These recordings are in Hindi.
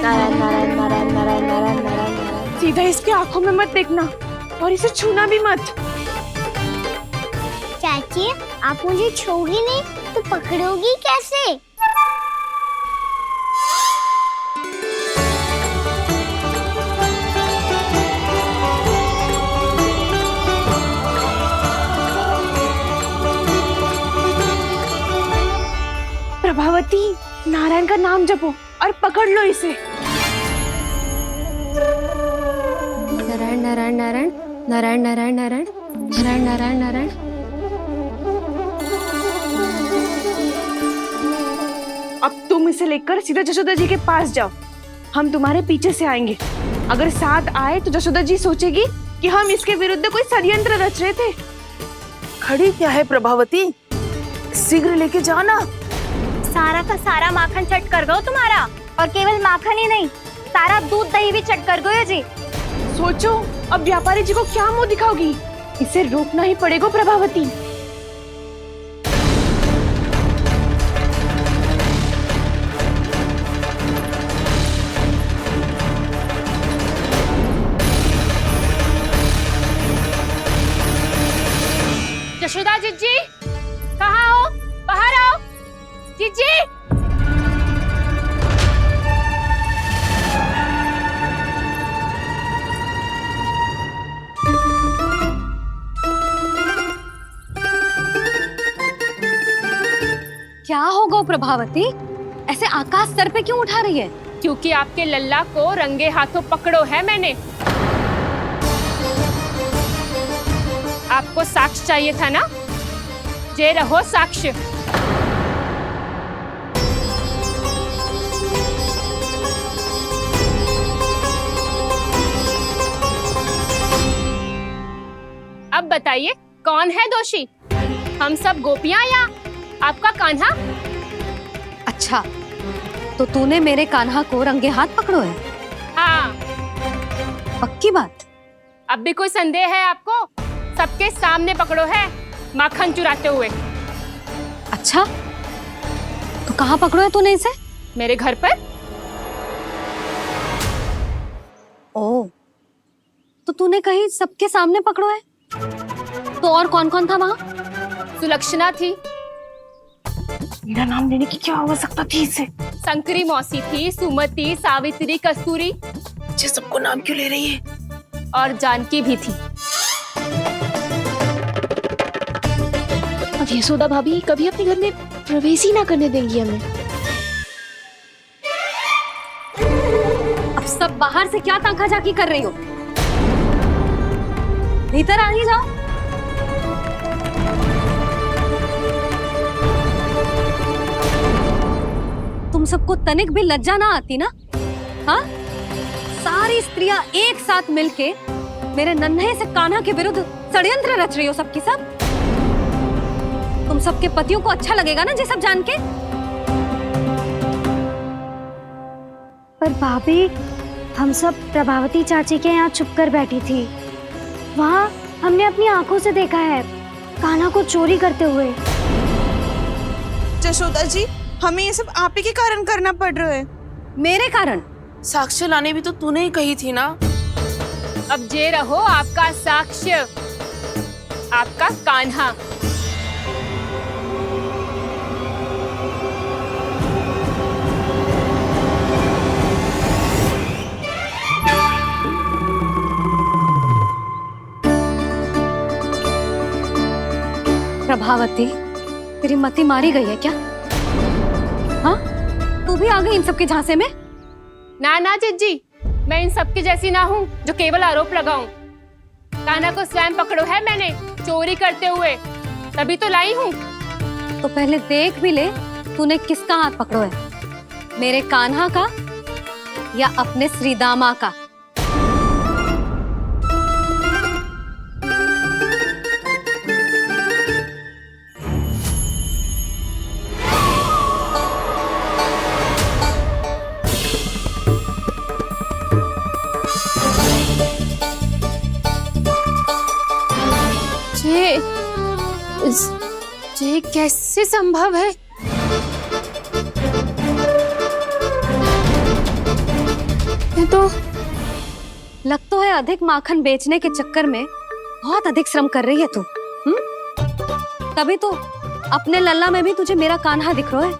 नारायण नारायण नारायण नारायण नारायण नारायण नारायण। सीधा इसके आंखों में मत देखना और इसे छूना भी मत। चाची, आप मुझे छोगी नहीं तो पकड़ोगी कैसे? प्रभावती, नारायण का नाम जपो और पकड़ लो इसे। नारायण नारायण नारायण नारायण नारायण नारायण नारायण नारायण नारायण। अब तुम इसे लेकर सीधा जशोदा जी के पास जाओ, हम तुम्हारे पीछे से आएंगे। अगर साथ आए तो जशोदा जी सोचेगी कि हम इसके विरुद्ध कोई षड्यंत्र रच रहे थे। खड़ी क्या है प्रभावती, शीघ्र लेके जाना। सारा का सारा माखन चट कर गो तुम्हारा, और केवल माखन ही नहीं, सारा दूध दही भी चट कर गयो जी। सोचो अब व्यापारी जी को क्या मुंह दिखाओगी। इसे रोकना ही पड़ेगा प्रभावती। जशोदा जीजी, कहाँ हो? बाहर आओ जीजी। क्या होगा प्रभावती, ऐसे आकाश सर पे क्यों उठा रही है? क्योंकि आपके लल्ला को रंगे हाथों पकड़ो है मैंने। आपको साक्ष्य चाहिए था ना, जे रहो साक्ष्य। अब बताइए कौन है दोषी, हम सब गोपियां या आपका कान्हा? अच्छा, तो तूने मेरे कान्हा को रंगे हाथ पकड़ो है? हाँ। पक्की बात? अब भी कोई संदेह है आपको? सबके सामने पकड़ो है, माखन चुराते हुए। अच्छा, तो कहाँ पकड़ो है तूने इसे? मेरे घर पर। ओ, तो तूने कहीं सबके सामने पकड़ो है? तो और कौन कौन था वहाँ? सुलक्षणा थी। मेरा नाम लेने की क्या आवश्यकता थी इसे? शंकरी मौसी थी, सुमति, सावित्री, कस्तूरी। ये सबको नाम क्यों ले रही है? और जानकी भी थी। अब यशोदा भाभी कभी अपने घर में प्रवेश ही ना करने देंगी हमें। अब सब बाहर से क्या ताका झाकी कर रही हो? भीतर आ ही जाओ। तुम सबको तनिक भी लज्जा ना आती ना? हाँ? सारी स्त्रियां एक साथ मिलके मेरे नन्हे से कान्हा के विरुद्ध षड्यंत्र रच रही हो सबकी सब। तुम सबके पतियों को अच्छा लगेगा ना ये सब जान के? पर भाभी, हम सब प्रभावती चाची के यहाँ छुप कर बैठी थी। वहाँ हमने अपनी आंखों से देखा है कान्हा को चोरी करते हुए। जशोदा जी, हमें ये सब आप ही के कारण करना पड़ रहा है। मेरे कारण? साक्ष्य लाने भी तो तूने ही कही थी ना। अब जे रहो आपका साक्ष्य, आपका कान्हा। प्रभावती, तेरी मति मारी गई है क्या? हाँ? तू भी आ गई इन सबके झांसे में? ना ना जीजी, मैं इन सबकी जैसी ना हूँ जो केवल आरोप लगाऊं। कान्हा को स्वयं पकड़ो है मैंने, चोरी करते हुए, तभी तो लाई हूँ। तो पहले देख भी ले तूने किसका हाथ पकड़ो है, मेरे कान्हा का या अपने श्रीदामा का? ये कैसे संभव है? लग तो है अधिक माखन बेचने के चक्कर में बहुत अधिक श्रम कर रही है तू। तभी तो अपने लल्ला में भी तुझे मेरा कान्हा दिख रहा है।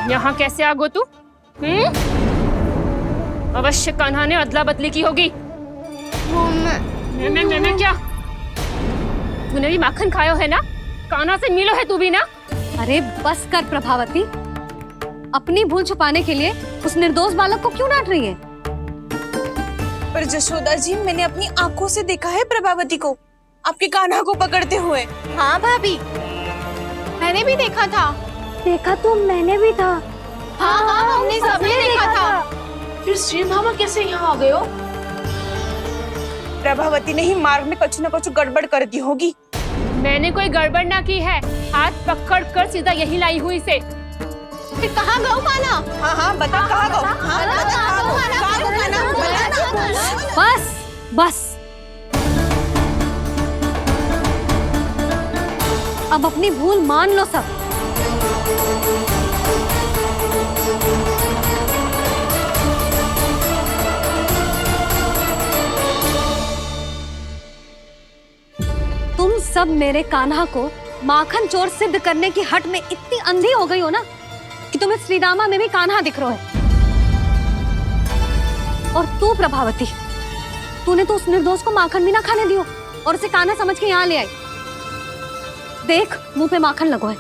यहाँ कैसे आ गो तू? अवश्य कान्हा ने अदला बदली की होगी। मैं क्या? तूने भी माखन खायो है ना? कान्हा से मिलो है तू भी ना? अरे बस कर प्रभावती, अपनी भूल छुपाने के लिए उस निर्दोष बालक को क्यों डांट रही है? पर जशोदा जी, मैंने अपनी आंखों से देखा है प्रभावती को आपके कान्हा को पकड़ते हुए। हाँ भाभी, मैंने भी देखा था। देखा तो मैंने भी था। हाँ हाँ, हमने सबने देखा था। फिर श्रीधामा कैसे यहाँ आ गए हो? प्रभावती ने ही मार्ग में कुछ न कुछ गड़बड़ कर दी होगी। मैंने कोई गड़बड़ ना की है, हाथ पकड़ कर सीधा यही लाई हुई इसे। फिर कहाँ गौ कान्हा? हाँ हाँ बता कहाँ गो? हाँ बता कहाँ गो? कहाँ गो कान्हा? बता ना। बस बस, अब अपनी भूल मान लो सब। तुम सब मेरे कान्हा को माखन चोर सिद्ध करने की हट में इतनी अंधी हो गई हो ना कि तुम्हें श्रीदामा में भी कान्हा दिख रहा है। और तू प्रभावती, तूने तो उस निर्दोष को माखन भी ना खाने दियो और उसे कान्हा समझ के यहाँ ले आई। देख, मुंह पे माखन लगो है।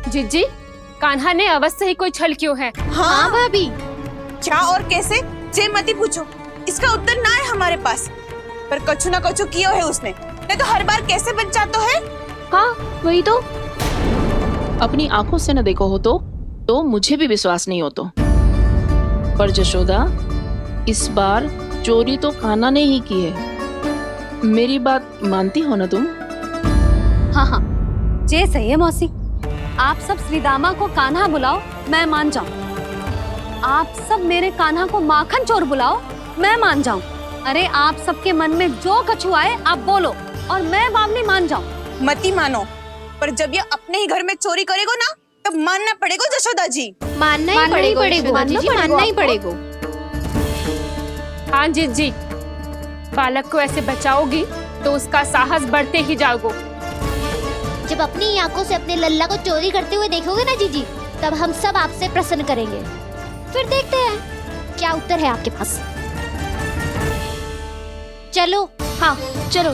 जिज्जी, कान्हा ने अवश्य ही कोई छल क्यों है। हाँ भाभी। क्या और कैसे? जे मती पूछो, इसका उत्तर ना है हमारे पास। पर कछु ना कछु किया है उसने, नहीं तो हर बार कैसे बच जाता है। हाँ वही तो। अपनी आंखों से न देखो हो तो मुझे भी विश्वास नहीं हो तो। पर जशोदा, इस बार चोरी तो कान्हा ने ही की है। मेरी बात मानती हो ना तुम? हाँ हाँ, जे सही है मौसी। आप सब श्रीदामा को कान्हा बुलाओ, मैं मान जाऊं। आप सब मेरे कान्हा को माखन चोर बुलाओ, मैं मान जाऊं। अरे आप सबके मन में जो कछु आए आप बोलो और मैं बावली मान जाऊं। मती मानो, पर जब ये अपने ही घर में चोरी करेगो ना, तब मानना पड़ेगा जशोदा जी। मानना ही पड़ेगा, मानना ही पड़ेगा। हाँ जिज्जी, बालक को ऐसे बचाओगी तो उसका साहस बढ़ते ही जाओगे। जब अपनी आंखों से अपने लल्ला को चोरी करते हुए देखोगे ना जीजी, तब हम सब आपसे प्रसन्न करेंगे। फिर देखते हैं क्या उत्तर है आपके पास। चलो। हाँ चलो।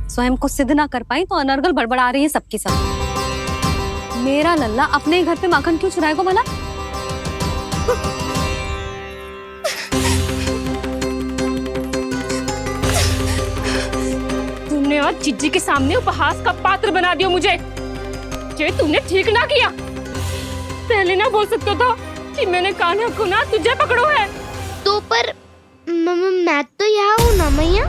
स्वयं को सिद्ध ना कर पाई तो अनर्गल बड़बड़ा रही है सबकी सब। मेरा लल्ला अपने ही घर पे माखन क्यों चुराएगा भला? तुमने आज जिज्जी के सामने उपहास का पात्र बना दिया मुझे। ये तुमने ठीक ना किया। पहले ना बोल सकता था कि मैंने कान्हा को ना तुझे पकड़ो है। तो पर मैं तो यहाँ हूँ ना मैया।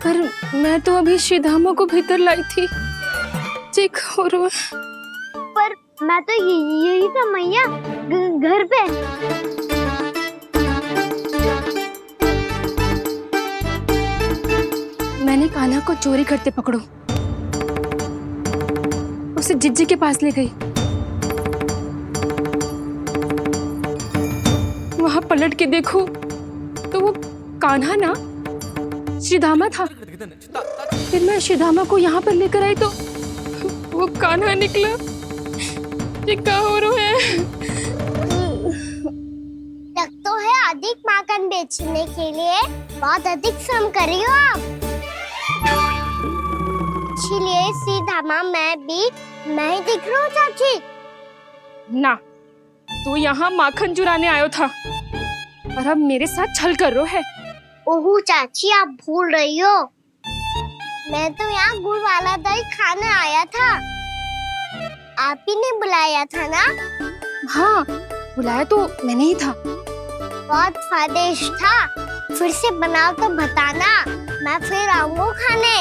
पर मैं तो अभी श्रीधामा को भीतर लाई थी। चेक हो रहा है। पर मैं तो यही था मैया, घर पे। मैंने कान्हा को चोरी करते पकड़ो, उसे जिज्जी के पास ले गई। वहां पलट के देखो तो वो कान्हा ना श्रीधामा था। फिर मैं श्रीधामा को यहाँ पर लेकर आई तो वो कान्हा निकला। ये क्या हो रहा है? लग तो है अधिक माखन बेचने के लिए बहुत अधिक श्रम कर रही हो आप। इसलिए सीधामा मैं ही दिख रहा हूँ चाची। ना, तू यहाँ माखन चुराने आयो था और अब मेरे साथ छल कर रहा है। ओह चाची, आप भूल रही हो, मैं तो यहाँ गुड़ वाला दही खाने आया था। आप ही ने बुलाया था ना? हाँ, बुलाया तो मैंने ही था। बहुत स्वादिष्ट था। फिर से बनाओ तो बताना, मैं फिर आऊंगा खाने।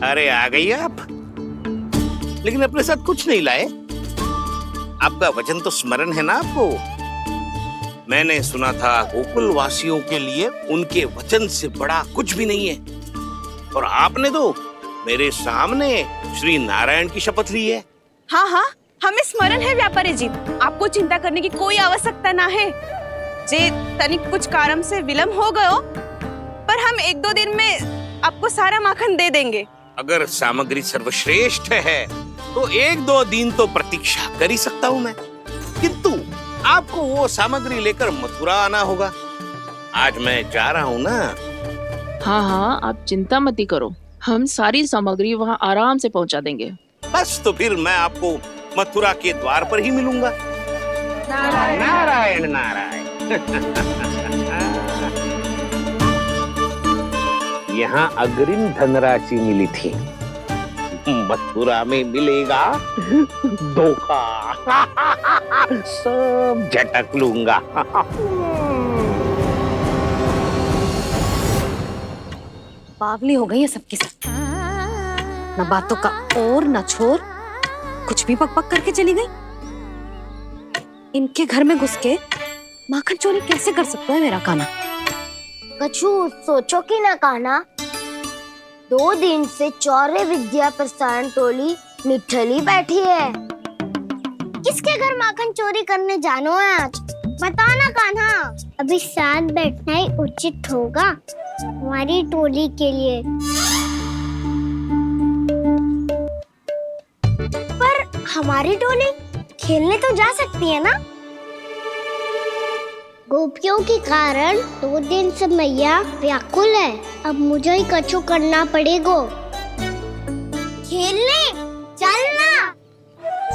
अरे आ गई आप, लेकिन अपने साथ कुछ नहीं लाए। आपका वचन तो स्मरण है ना आपको? मैंने सुना था गोकुल वासियों के लिए उनके वचन से बड़ा कुछ भी नहीं है, और आपने तो मेरे सामने श्री नारायण की शपथ ली है। हाँ हाँ, हमें स्मरण है व्यापारी जी, आपको चिंता करने की कोई आवश्यकता ना है। जे तनिक कुछ कारण से विलंब हो गयो, पर हम 1-2 दिन में आपको सारा माखन दे देंगे। अगर सामग्री सर्वश्रेष्ठ है तो 1-2 दिन तो प्रतीक्षा कर ही सकता हूँ मैं, किंतु आपको वो सामग्री लेकर मथुरा आना होगा। आज मैं जा रहा हूँ ना। हाँ हाँ, आप चिंता मत करो, हम सारी सामग्री वहाँ आराम से पहुँचा देंगे। बस तो फिर मैं आपको मथुरा के द्वार पर ही मिलूंगा। नारायण नारायण नारायण। यहाँ अग्रिम धनराशि मिली थी, मथुरा में मिलेगा धोखा। सब झटक लूंगा। बावली हो गई है सबकी सब, न बातों का और न छोर, कुछ भी पक पक करके चली गई। इनके घर में घुस के माखन चोरी कैसे कर सकता है मेरा कान्हा? कछु सोचो कि ना कान्हा, 2 दिन से चौर्य विद्या प्रसारण टोली निठली बैठी है। किसके घर माखन चोरी करने जानो है आज? बता ना कान्हा। अभी साथ बैठना ही उचित होगा हमारी टोली के लिए। पर हमारी टोली खेलने तो जा सकती है ना? गोपियों के कारण 2 दिन से मैया व्याकुल है, अब मुझे ही कछु करना पड़ेगा। खेलने चलना,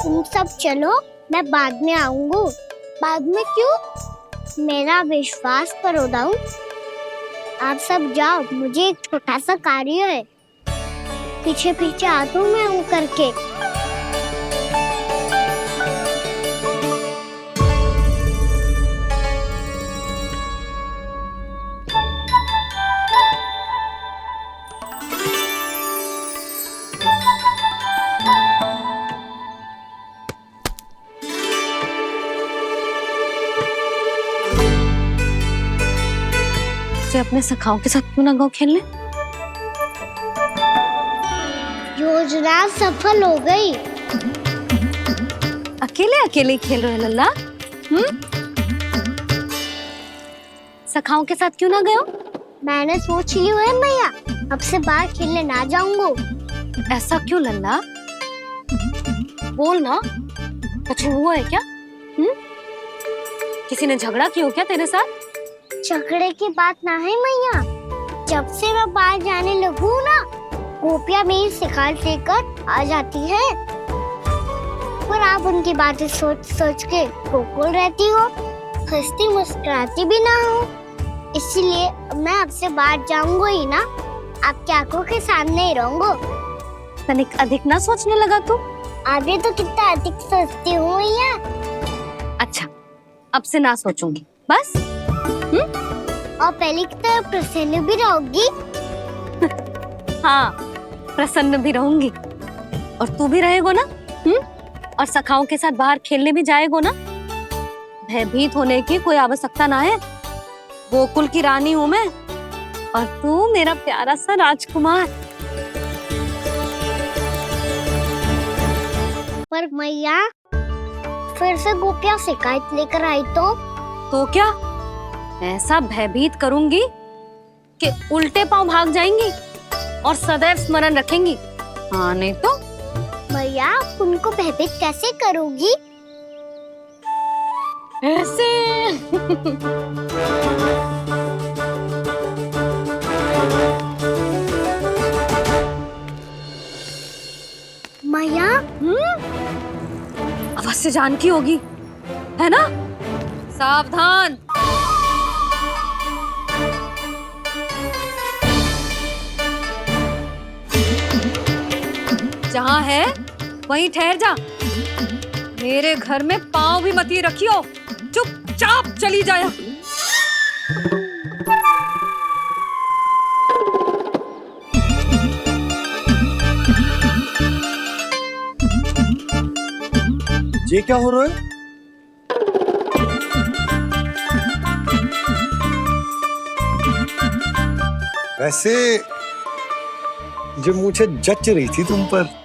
तुम सब चलो, मैं बाद में आऊंगा। बाद में क्यों? मेरा विश्वास करो दाऊ, आप सब जाओ, मुझे एक छोटा सा कार्य है। पीछे पीछे आता हूँ मैं हूँ करके। अपने सखाओं के साथ क्यों ना गाँव खेलने? योजना सफल हो गई। अकेले अकेले खेल रहे लल्ला? सखाओं के साथ क्यों ना गए? मैंने सोच लिया है मैया, अब से बाहर खेलने ना जाऊंगा। ऐसा क्यों लल्ला? बोल ना, कुछ हुआ है क्या? किसी ने झगड़ा किया हो क्या तेरे साथ? झगड़े की बात ना है मैया, जब से मैं बाहर जाने लगू ना, गोपियां मेरी शिकार लेकर आ जाती है, पर आप उनकी बातें सोच सोच के गोकुल रहती हो, हंसती मुस्कुराती भी ना हो। इसलिए मैं आपसे बाहर जाऊंगा ही ना, आपकी आंखों के सामने ही रहूंगा। तनिक अधिक ना सोचने लगा तू? आगे तो कितना अधिक सोचती हूँ मैया। अच्छा, अब से ना सोचूंगी बस। और पहले की तरह प्रसन्न भी रहोगी? हाँ, प्रसन्न भी रहूंगी, और तू भी रहेगो ना? और सखाओं के साथ बाहर खेलने भी जाएगो ना? भयभीत होने की कोई आवश्यकता ना है, गोकुल की रानी हूँ मैं, और तू मेरा प्यारा सा राजकुमार। पर मैया, फिर से गोपियां शिकायत लेकर आई तो क्या? ऐसा भयभीत करूंगी कि उल्टे पांव भाग जाएंगी और सदैव स्मरण रखेंगी। हाँ नहीं तो? मैया, उनको भयभीत कैसे करोगी? ऐसे। मैया, अवश्य जानकी होगी, है ना? सावधान। जहाँ है वहीं ठहर जा, मेरे घर में पाँव भी मत ही रखियो, चुपचाप चली जाया। ये क्या हो रहा है? वैसे जो मुझे जच रही थी तुम पर।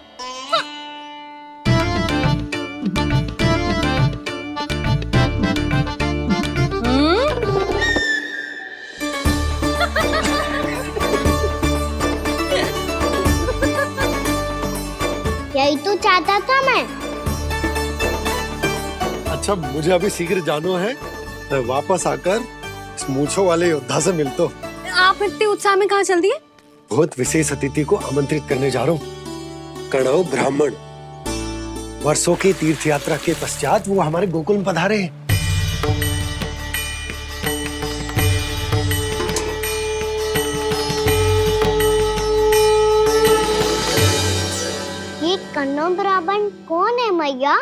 यही तो चाहता था मैं। अच्छा मुझे अभी शीघ्र जाना है, मैं वापस आकर इस मूंछों वाले योद्धा से मिलता हूँ। आप इतने उत्साह में कहाँ चल दिए? बहुत विशेष अतिथि को आमंत्रित करने जा रहा हूँ, कणव ब्राह्मण। वर्षों की तीर्थ यात्रा के पश्चात वो हमारे गोकुल में पधारे हैं। ये कन्नौ ब्राह्मण कौन है मैया?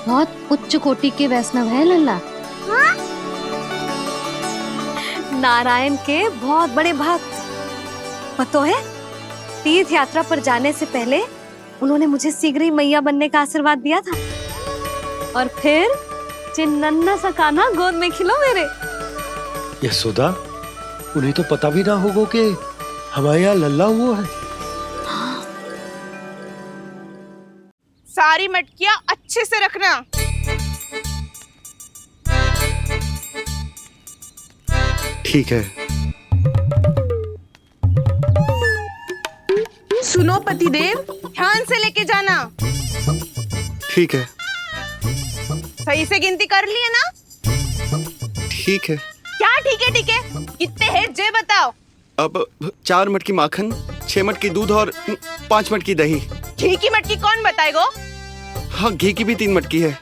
बहुत उच्च कोटि के वैष्णव है लल्ला। हाँ? नारायण के बहुत बड़े भक्त। पता है, तीर्थ यात्रा पर जाने से पहले उन्होंने मुझे शीघ्र ही मैया बनने का आशीर्वाद दिया था, और फिर चिन्नन्ना सा कान्हा गोद में खिलो मेरे। यशोदा, उन्हें तो पता भी ना होगा कि हमारे यहाँ लल्ला हुआ है। सारी मटकियां अच्छे से रखना। ठीक है। सुनो पतिदेव, ध्यान से लेके जाना। ठीक है। सही से गिनती कर लिए ना? ठीक है। क्या ठीक है ठीक है? कितने हैं जे बताओ। अब 4 मटकी माखन, 6 मटकी दूध और 5 मटकी दही। घी की मटकी कौन बताएगा? हाँ, घी की भी 3 मटकी है।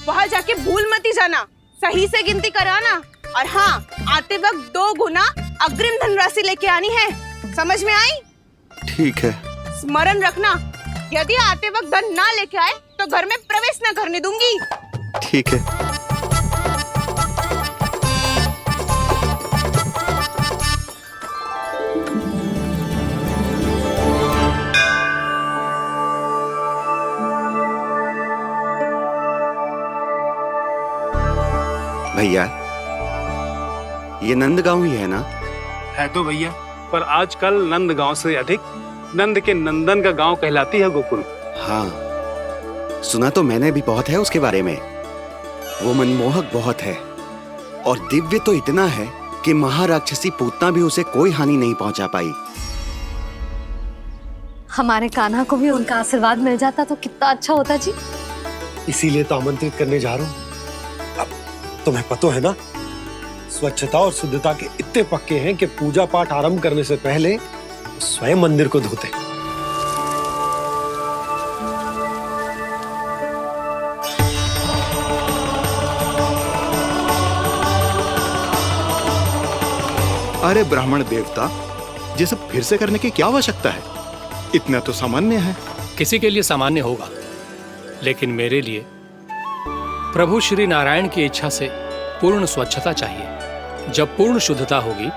वहाँ जाके भूल मती जाना, सही से गिनती कराना। और हाँ, आते वक्त 2 गुना अग्रिम धनराशि लेके आनी है, समझ में आई? ठीक है। स्मरण रखना, यदि आते वक्त धन ना लेके आए तो घर में प्रवेश न करने दूंगी। ठीक है। भैया, ये नंदगांव ही है ना? है तो भैया, पर आजकल नंदगांव से अधिक नंद के नंदन का गांव कहलाती है गोकुल। हाँ, सुना तो मैंने भी बहुत है उसके बारे में। वो मनमोहक बहुत है और दिव्य तो इतना है कि महाराक्षसी पूतना भी उसे कोई हानि नहीं पहुंचा पाई। हमारे कान्हा को भी उनका आशीर्वाद मिल जाता तो कितना अच्छा होता जी। इसीलिए तो आमंत्रित करने जा रहा हूँ। अब तुम्हें पता है ना, स्वच्छता और शुद्धता के इतने पक्के हैं कि पूजा पाठ आरंभ करने से पहले स्वयं मंदिर को धोते। अरे ब्राह्मण देवता, ये सब फिर से करने की क्या आवश्यकता है? इतना तो सामान्य है। किसी के लिए सामान्य होगा, लेकिन मेरे लिए प्रभु श्री नारायण की इच्छा से पूर्ण स्वच्छता चाहिए। जब पूर्ण शुद्धता होगी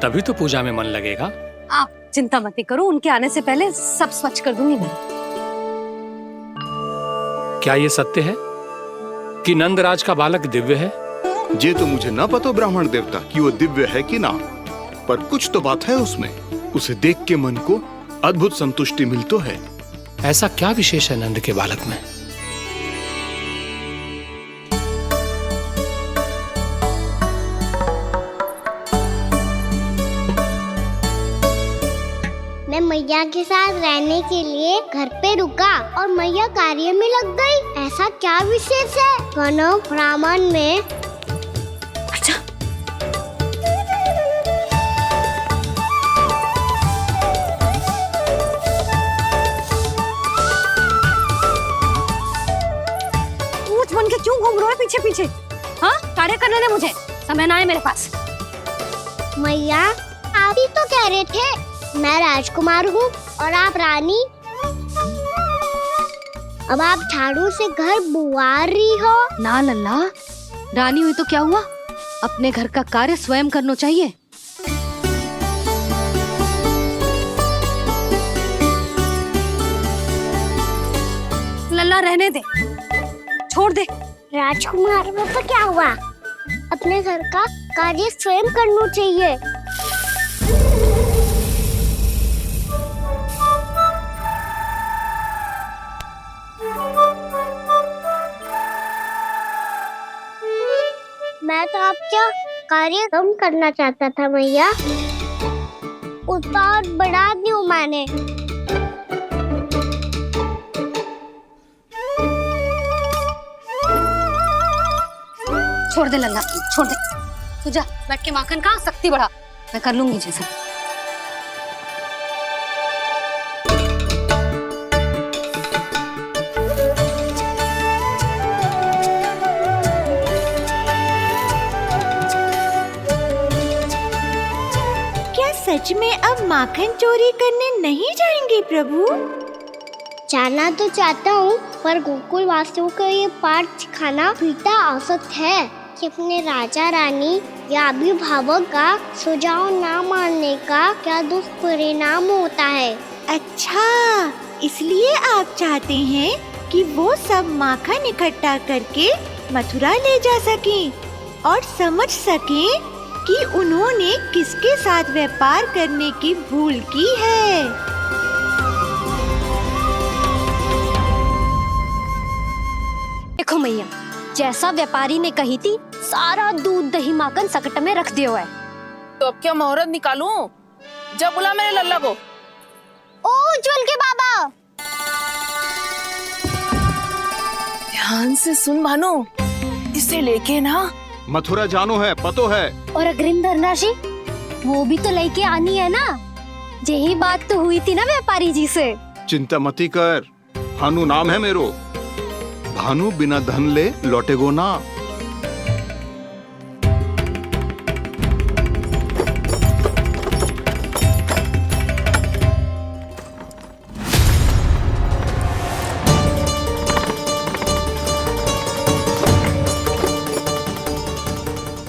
तभी तो पूजा में मन लगेगा। आप चिंता मत करो, उनके आने से पहले सब स्वच्छ कर दूंगी मैं। क्या ये सत्य है कि नंदराज का बालक दिव्य है? ये तो मुझे ना पता ब्राह्मण देवता कि वो दिव्य है कि ना, पर कुछ तो बात है उसमें। उसे देख के मन को अद्भुत संतुष्टि मिल तो है। ऐसा क्या विशेष है नंद के बालक में? मैं मैया के साथ रहने के लिए घर पे रुका और मैया कार्य में लग गई। ऐसा क्या विशेष है कन्नौ ब्राह्मण में? अच्छा, ऊंच बन के क्यों घूम रहे हो पीछे पीछे? हाँ, कार्य करने दे मुझे, समय ना है मेरे पास। मैया, आप ही तो कह रहे थे मैं राजकुमार हूँ और आप रानी। अब आप झाड़ू से घर बुआर रही हो। ना लल्ला, रानी हुई तो क्या हुआ, अपने घर का कार्य स्वयं करना चाहिए। लल्ला रहने दे, छोड़ दे। राजकुमार तो क्या हुआ? अपने घर का कार्य स्वयं करना चाहिए। मैं तो आपका कार्य कम करना चाहता था मैया, उसका और बढ़ा दूं मैंने। छोड़ दे लल्ला, छोड़ दे। तू जा बैठ के माखन खा, शक्ति बढ़ा, मैं कर लूंगी जैसे। क्या सच में अब माखन चोरी करने नहीं जाएंगे प्रभु? जाना तो चाहता हूँ, पर गोकुल वासियों को ये पाठ सिखाना पिता आवश्यक है कि अपने राजा रानी या अभिभावक का सुझाव ना मानने का क्या दुष्परिणाम होता है। अच्छा, इसलिए आप चाहते हैं कि वो सब माखन इकट्ठा करके मथुरा ले जा सकें और समझ सकें कि उन्होंने किसके साथ व्यापार करने की भूल की है। देखो मैया, जैसा व्यापारी ने कही थी, सारा दूध दही माखन सकट में रख दिया है। तो अब क्या मुहूर्त निकालूं? जब बुला मेरे लल्ला को। ओ उज्जवल के बाबा, ध्यान से सुन भानु, इसे लेके ना मथुरा जानो है, पतो है। और अग्रिम धनराशि वो भी तो लेके आनी है ना। यही बात तो हुई थी ना व्यापारी जी से। चिंता मती कर, भानु नाम है मेरो। भानु बिना धन ले लौटेगो ना।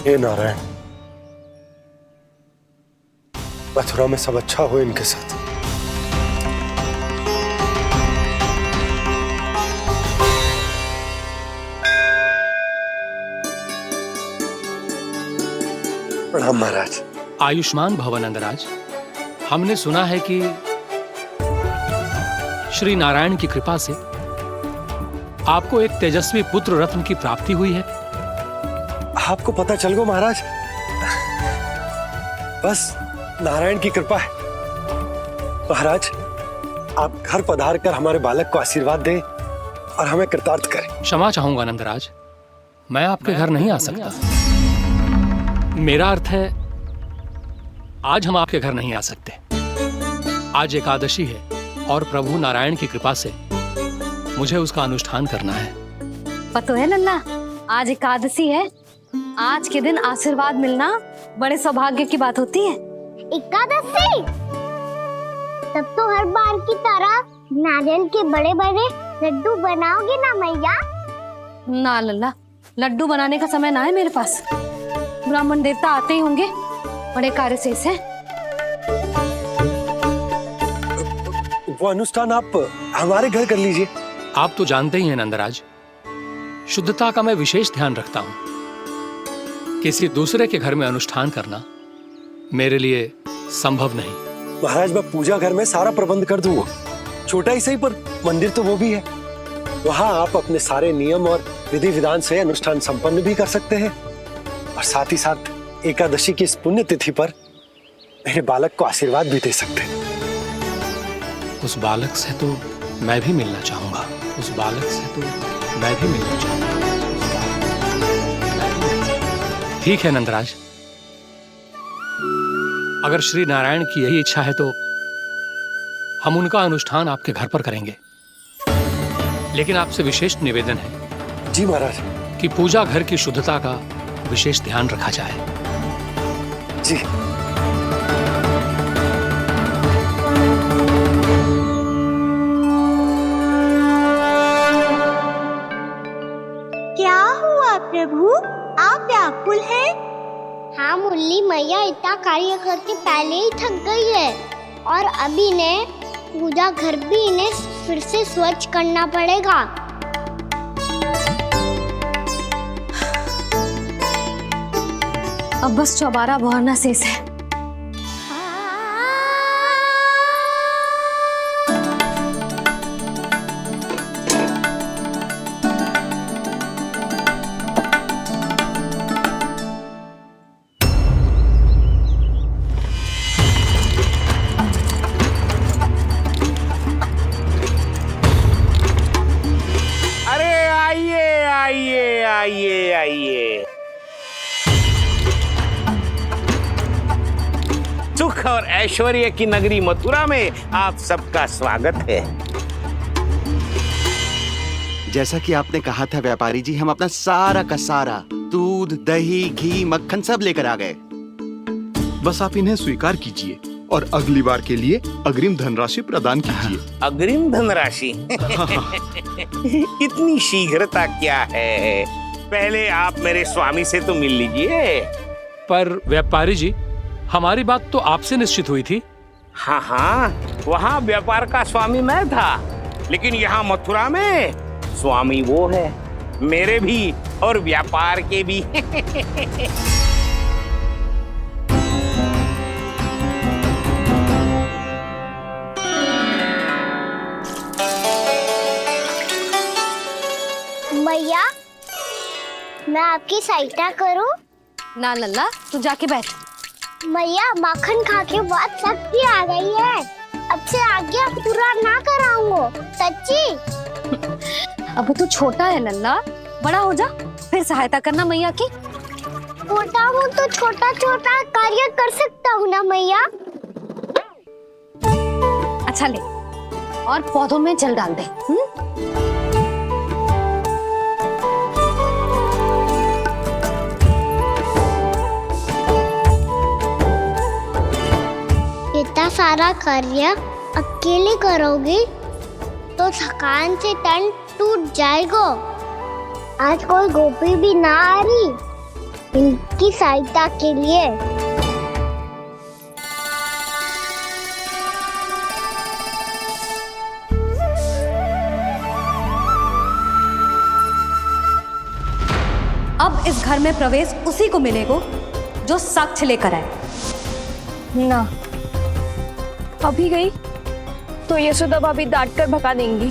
हे नारायण, मथुरा में सब अच्छा हो इनके साथ। प्रणाम महाराज। आयुष्मान भव नंदराज। हमने सुना है कि श्री नारायण की कृपा से आपको एक तेजस्वी पुत्र रत्न की प्राप्ति हुई है। आपको पता चल गो महाराज, बस नारायण की कृपा है। महाराज, आप घर पधार कर हमारे बालक को आशीर्वाद दें और हमें कृतार्थ करें। क्षमा चाहूंगा नंदराज, मैं आपके घर नहीं आ सकता। मेरा अर्थ है, आज हम आपके घर नहीं आ सकते। आज एकादशी है और प्रभु नारायण की कृपा से मुझे उसका अनुष्ठान करना है। पता है लल्ला, आज एकादशी है। आज के दिन आशीर्वाद मिलना बड़े सौभाग्य की बात होती है। एकादशी? तब तो हर बार की तरह नारियल के बड़े बड़े लड्डू बनाओगे ना मैया? ना लल्ला, लड्डू बनाने का समय ना है मेरे पास। ब्राह्मण देवता आते ही होंगे, बड़े कार्य शेष हैं। वो अनुष्ठान आप हमारे घर कर लीजिए। आप तो जानते ही हैं नंदराज, शुद्धता का मैं विशेष ध्यान रखता हूं। किसी दूसरे के घर में अनुष्ठान करना मेरे लिए संभव नहीं। महाराज, मैं पूजा घर में सारा प्रबंध कर दूंगा। छोटा ही सही, पर मंदिर तो वो भी है। वहां आप अपने सारे नियम और विधि विधान से अनुष्ठान संपन्न भी कर सकते हैं और साथ ही साथ एकादशी की इस पुण्य तिथि पर मेरे बालक को आशीर्वाद भी दे सकते हैं। उस बालक से तो मैं भी मिलना चाहूंगा। उस बालक से तो मैं भी मिलना चाहूंगा। ठीक है नंदराज, अगर श्री नारायण की यही इच्छा है तो हम उनका अनुष्ठान आपके घर पर करेंगे। लेकिन आपसे विशेष निवेदन है। जी महाराज। कि पूजा घर की शुद्धता का विशेष ध्यान रखा जाए। जी। क्या हुआ प्रभु, आप व्याकुल हैं? हाँ मुरली मैया, इतना कार्य करके पहले ही थक गई है और अभी ने पूजा घर भी इन्हें फिर से स्वच्छ करना पड़ेगा। अब बस चौबारा बहरना शेष है। आइए आइए, सुख और ऐश्वर्य की नगरी मथुरा में आप सबका स्वागत है। जैसा कि आपने कहा था व्यापारी जी, हम अपना सारा का सारा दूध, दही, घी, मक्खन सब लेकर आ गए। बस आप इन्हें स्वीकार कीजिए और अगली बार के लिए अग्रिम धनराशि प्रदान कीजिए। अग्रिम धनराशि? इतनी शीघ्रता क्या है? पहले आप मेरे स्वामी से तो मिल लीजिए। पर व्यापारी जी, हमारी बात तो आपसे निश्चित हुई थी। हाँ हाँ, वहाँ व्यापार का स्वामी मैं था, लेकिन यहाँ मथुरा में स्वामी वो है, मेरे भी और व्यापार के भी। मैया, मैं आपकी सहायता करूं? ना लल्ला, तू जाके बैठ। मैया, माखन खा के बात शक्ति आ गई है। अब से आगे पूरा ना कराऊंगा, सच्ची। अब तू छोटा है लल्ला, बड़ा हो जा फिर सहायता करना मैया की। छोटा हूँ तो छोटा छोटा कार्य कर सकता हूँ ना मैया। अच्छा ले, और पौधों में जल डाल दे। इतना सारा कार्य अकेले करोगी तो थकान से तन टूट जाएगा। आज कोई गोपी भी ना आ रही इनकी सहायता के लिए। अब इस घर में प्रवेश उसी को मिलेगा जो साक्ष्य लेकर आए। ना, अभी गई तो यशोदा भाभी डांट कर भगा देंगी।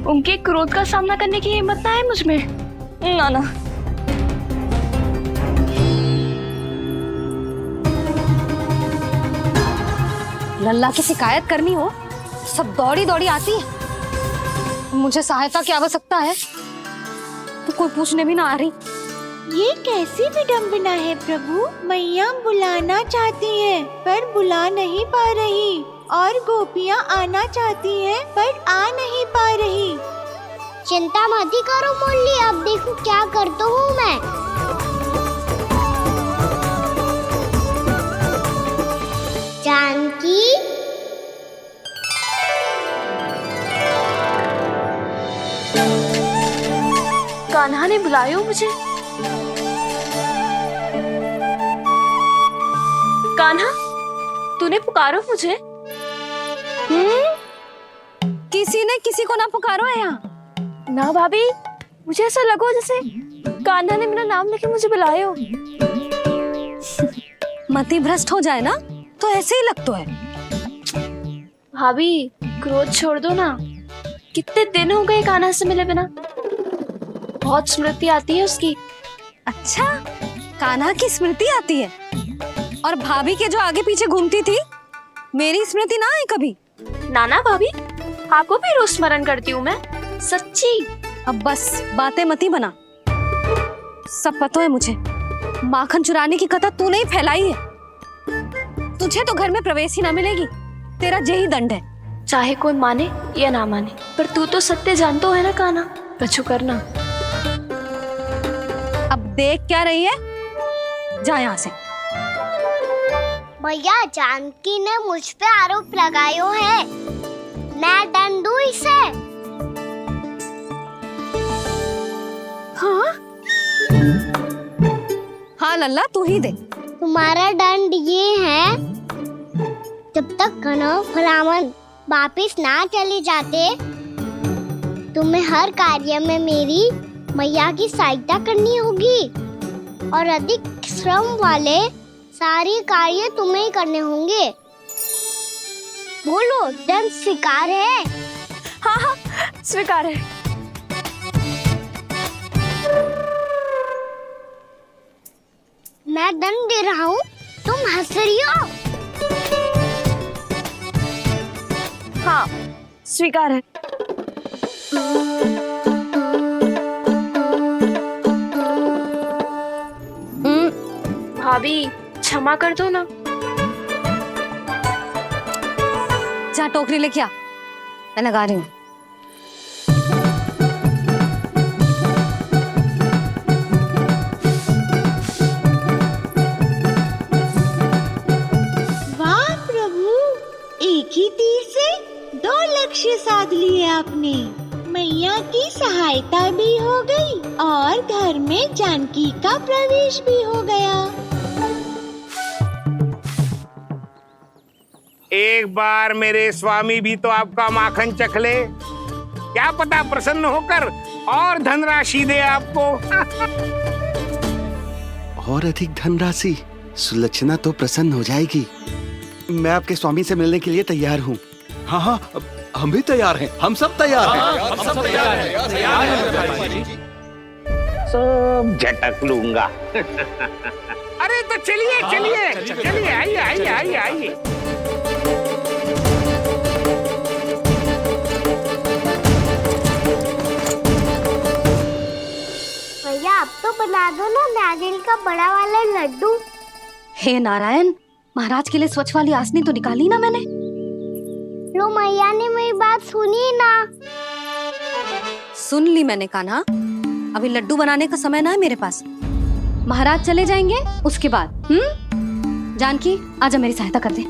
उनके क्रोध का सामना करने की हिम्मत ना है मुझ में। ना ना। लल्ला की शिकायत करनी हो सब दौड़ी दौड़ी आती है। मुझे सहायता की आवश्यकता है तो कोई पूछने भी ना आ रही। ये कैसी विडंबना है प्रभु। मैया बुलाना चाहती हैं पर बुला नहीं पा रही, और गोपियाँ आना चाहती हैं पर आ नहीं पा रही। चिंता मत करो मुरली, अब देखो क्या करता हूँ मैं। जानकी, कान्हा ने बुलाया हो मुझे। कान्हा, तूने पुकारो मुझे। किसी ने किसी को ना पुकारो है यहाँ। ना भाभी, मुझे ऐसा लगो जैसे कान्हा ने मेरा नाम लेके मुझे बुलाया हो। मति भ्रष्ट हो जाए ना तो ऐसे ही लगता है। भाभी, क्रोध छोड़ दो ना। कितने दिन हो गए कान्हा से मिले बिना। बहुत स्मृति आती है उसकी। अच्छा, कान्हा की स्मृति आती है? और भाभी के जो आगे पीछे घूमती थी, मेरी स्मृति ना है कभी? नाना भाभी, आपको भी रोज स्मरण करती हूँ मैं, सच्ची। अब बस बातें मत ही बना। सब पता है मुझे। माखन चुराने की कथा तूने ही फैलाई है। तुझे तो घर में प्रवेश ही ना मिलेगी। तेरा यही दंड है। चाहे कोई माने या ना माने, पर तू तो सत्य जानतो है ना कान्हा। कछु करना। अब देख क्या रही है, जा यहाँ से। भैया, जानकी ने मुझ पे आरोप लगायो है, मैं दंड दूं इसे। हाँ हाँ लल्ला, तू ही दे। तुम्हारा दंड ये है, जब तक कनव ब्राह्मण वापिस ना चले जाते, तुम्हें हर कार्य में मेरी मैया की सहायता करनी होगी। और अधिक श्रम वाले सारे कार्य तुम्हें ही करने होंगे। बोलो, दंड स्वीकार है? हाँ हाँ, स्वीकार है। मैं दंड दे रहा हूँ, तुम हंस रही हो? हाँ, स्वीकार है। भाभी क्षमा कर दो ना। जा टोकरी लेके आ, मैं लगा रही हूँ। वाह प्रभु, एक ही तीर से 2 लक्ष्य साध लिए आपने। मैया की सहायता भी हो गई और घर में जानकी का प्रवेश भी हो गया। एक बार मेरे स्वामी भी तो आपका माखन चख ले, क्या पता प्रसन्न होकर और धनराशि दे आपको। और अधिक धनराशि? सुलक्षणा तो प्रसन्न हो जाएगी। मैं आपके स्वामी से मिलने के लिए तैयार हूँ। हाँ हाँ, हम भी तैयार हैं, हम सब तैयार हैं। हम सब तैयार हैं। सब झटक लूंगा। अरे तो चलिए चलिए चलिए, आइए आइए आइए आइए। भैया, आप तो बना दो ना नारियल का बड़ा वाला लड्डू। हे नारायण, महाराज के लिए स्वच्छ वाली आसनी तो निकाली ना मैंने। लो, मैया ने मेरी बात सुनी ना। सुन ली मैंने कान्हा, अभी लड्डू बनाने का समय ना है मेरे पास। महाराज चले जाएंगे उसके बाद। जानकी, आजा मेरी सहायता कर दे।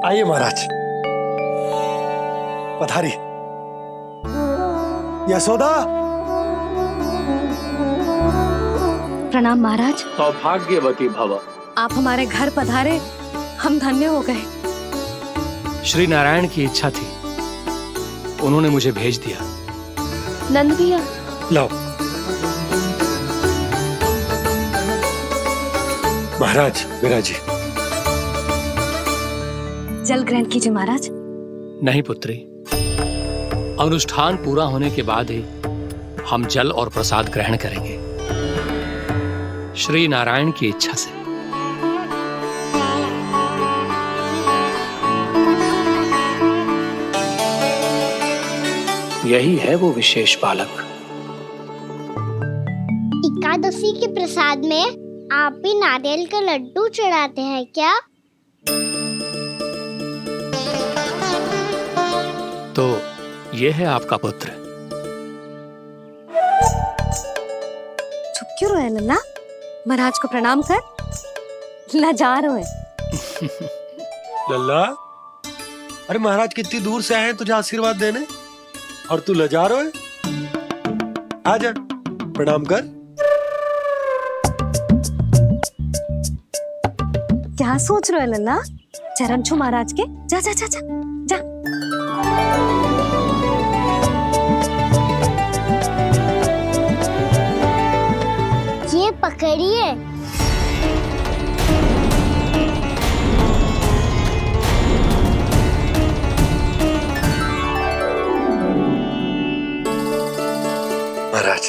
आइए महाराज, पधारी। यशोदा। प्रणाम महाराज। सौभाग्यवती भव। आप हमारे घर पधारे, हम धन्य हो गए। श्री नारायण की इच्छा थी, उन्होंने मुझे भेज दिया। नंद भैया, लाओ। महाराज, विराजी। जल ग्रहण कीजिए महाराज। नहीं पुत्री, अनुष्ठान पूरा होने के बाद ही हम जल और प्रसाद ग्रहण करेंगे, श्री नारायण की इच्छा से। यही है वो विशेष बालक। एकादशी के प्रसाद में आप भी नारियल का लड्डू चढ़ाते हैं क्या? तो ये है आपका पुत्र। चुप क्यों रहे लल्ला? महाराज को प्रणाम कर, लजा रहे हैं। लल्ला, अरे महाराज कितनी दूर से आए हैं तुझे आशीर्वाद देने, और तू लजा रहा है? आजा, प्रणाम कर। क्या सोच रहे हो लल्ला? चरण छू महाराज के। जा जा जा जा जा। ये पकड़िए। महाराज,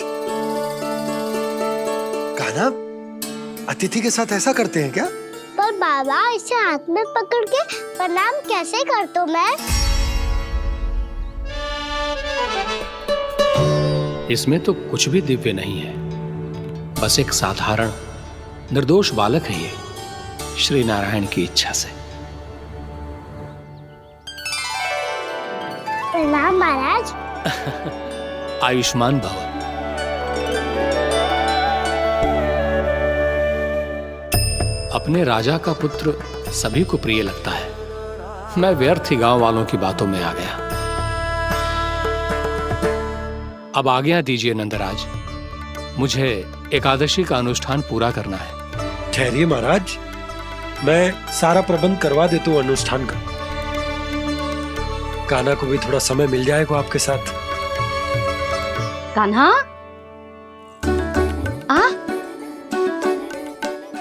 कान्हा, अतिथि के साथ ऐसा करते हैं क्या? पर बाबा, इसे हाथ में पकड़ के प्रणाम कैसे करता हूँ मैं? इसमें तो कुछ भी दिव्य नहीं है, बस एक साधारण निर्दोष बालक है ये, श्री नारायण की इच्छा से। प्रणाम महाराज। आयुष्मान भव। अपने राजा का पुत्र सभी को प्रिय लगता है। मैं व्यर्थ ही गांव वालों की बातों में आ गया। अब आज्ञा दीजिए नंदराज, मुझे एकादशी का अनुष्ठान पूरा करना है। ठहरिए महाराज, मैं सारा प्रबंध करवा देता हूँ अनुष्ठान का। कान्हा को भी थोड़ा समय मिल जाएगा आपके साथ। कान्हा आ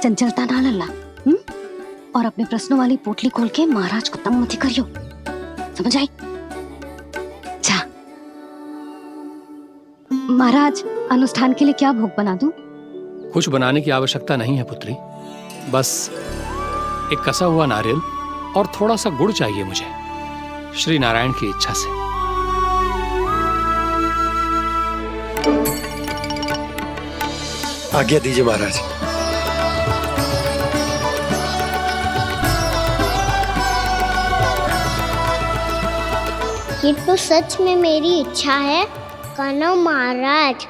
चंचलता ना लल्ला, और अपने प्रश्नों वाली पोटली खोल के महाराज को तंग मत करियो, समझ आई? जा महाराज, अनुष्ठान के लिए क्या भोग बना दूं? कुछ बनाने की आवश्यकता नहीं है पुत्री, बस एक कसा हुआ नारियल और थोड़ा सा गुड़ चाहिए मुझे, श्री नारायण की इच्छा से। आज्ञा दीजिए महाराज। ये तो सच में मेरी इच्छा है कान्हा महाराज।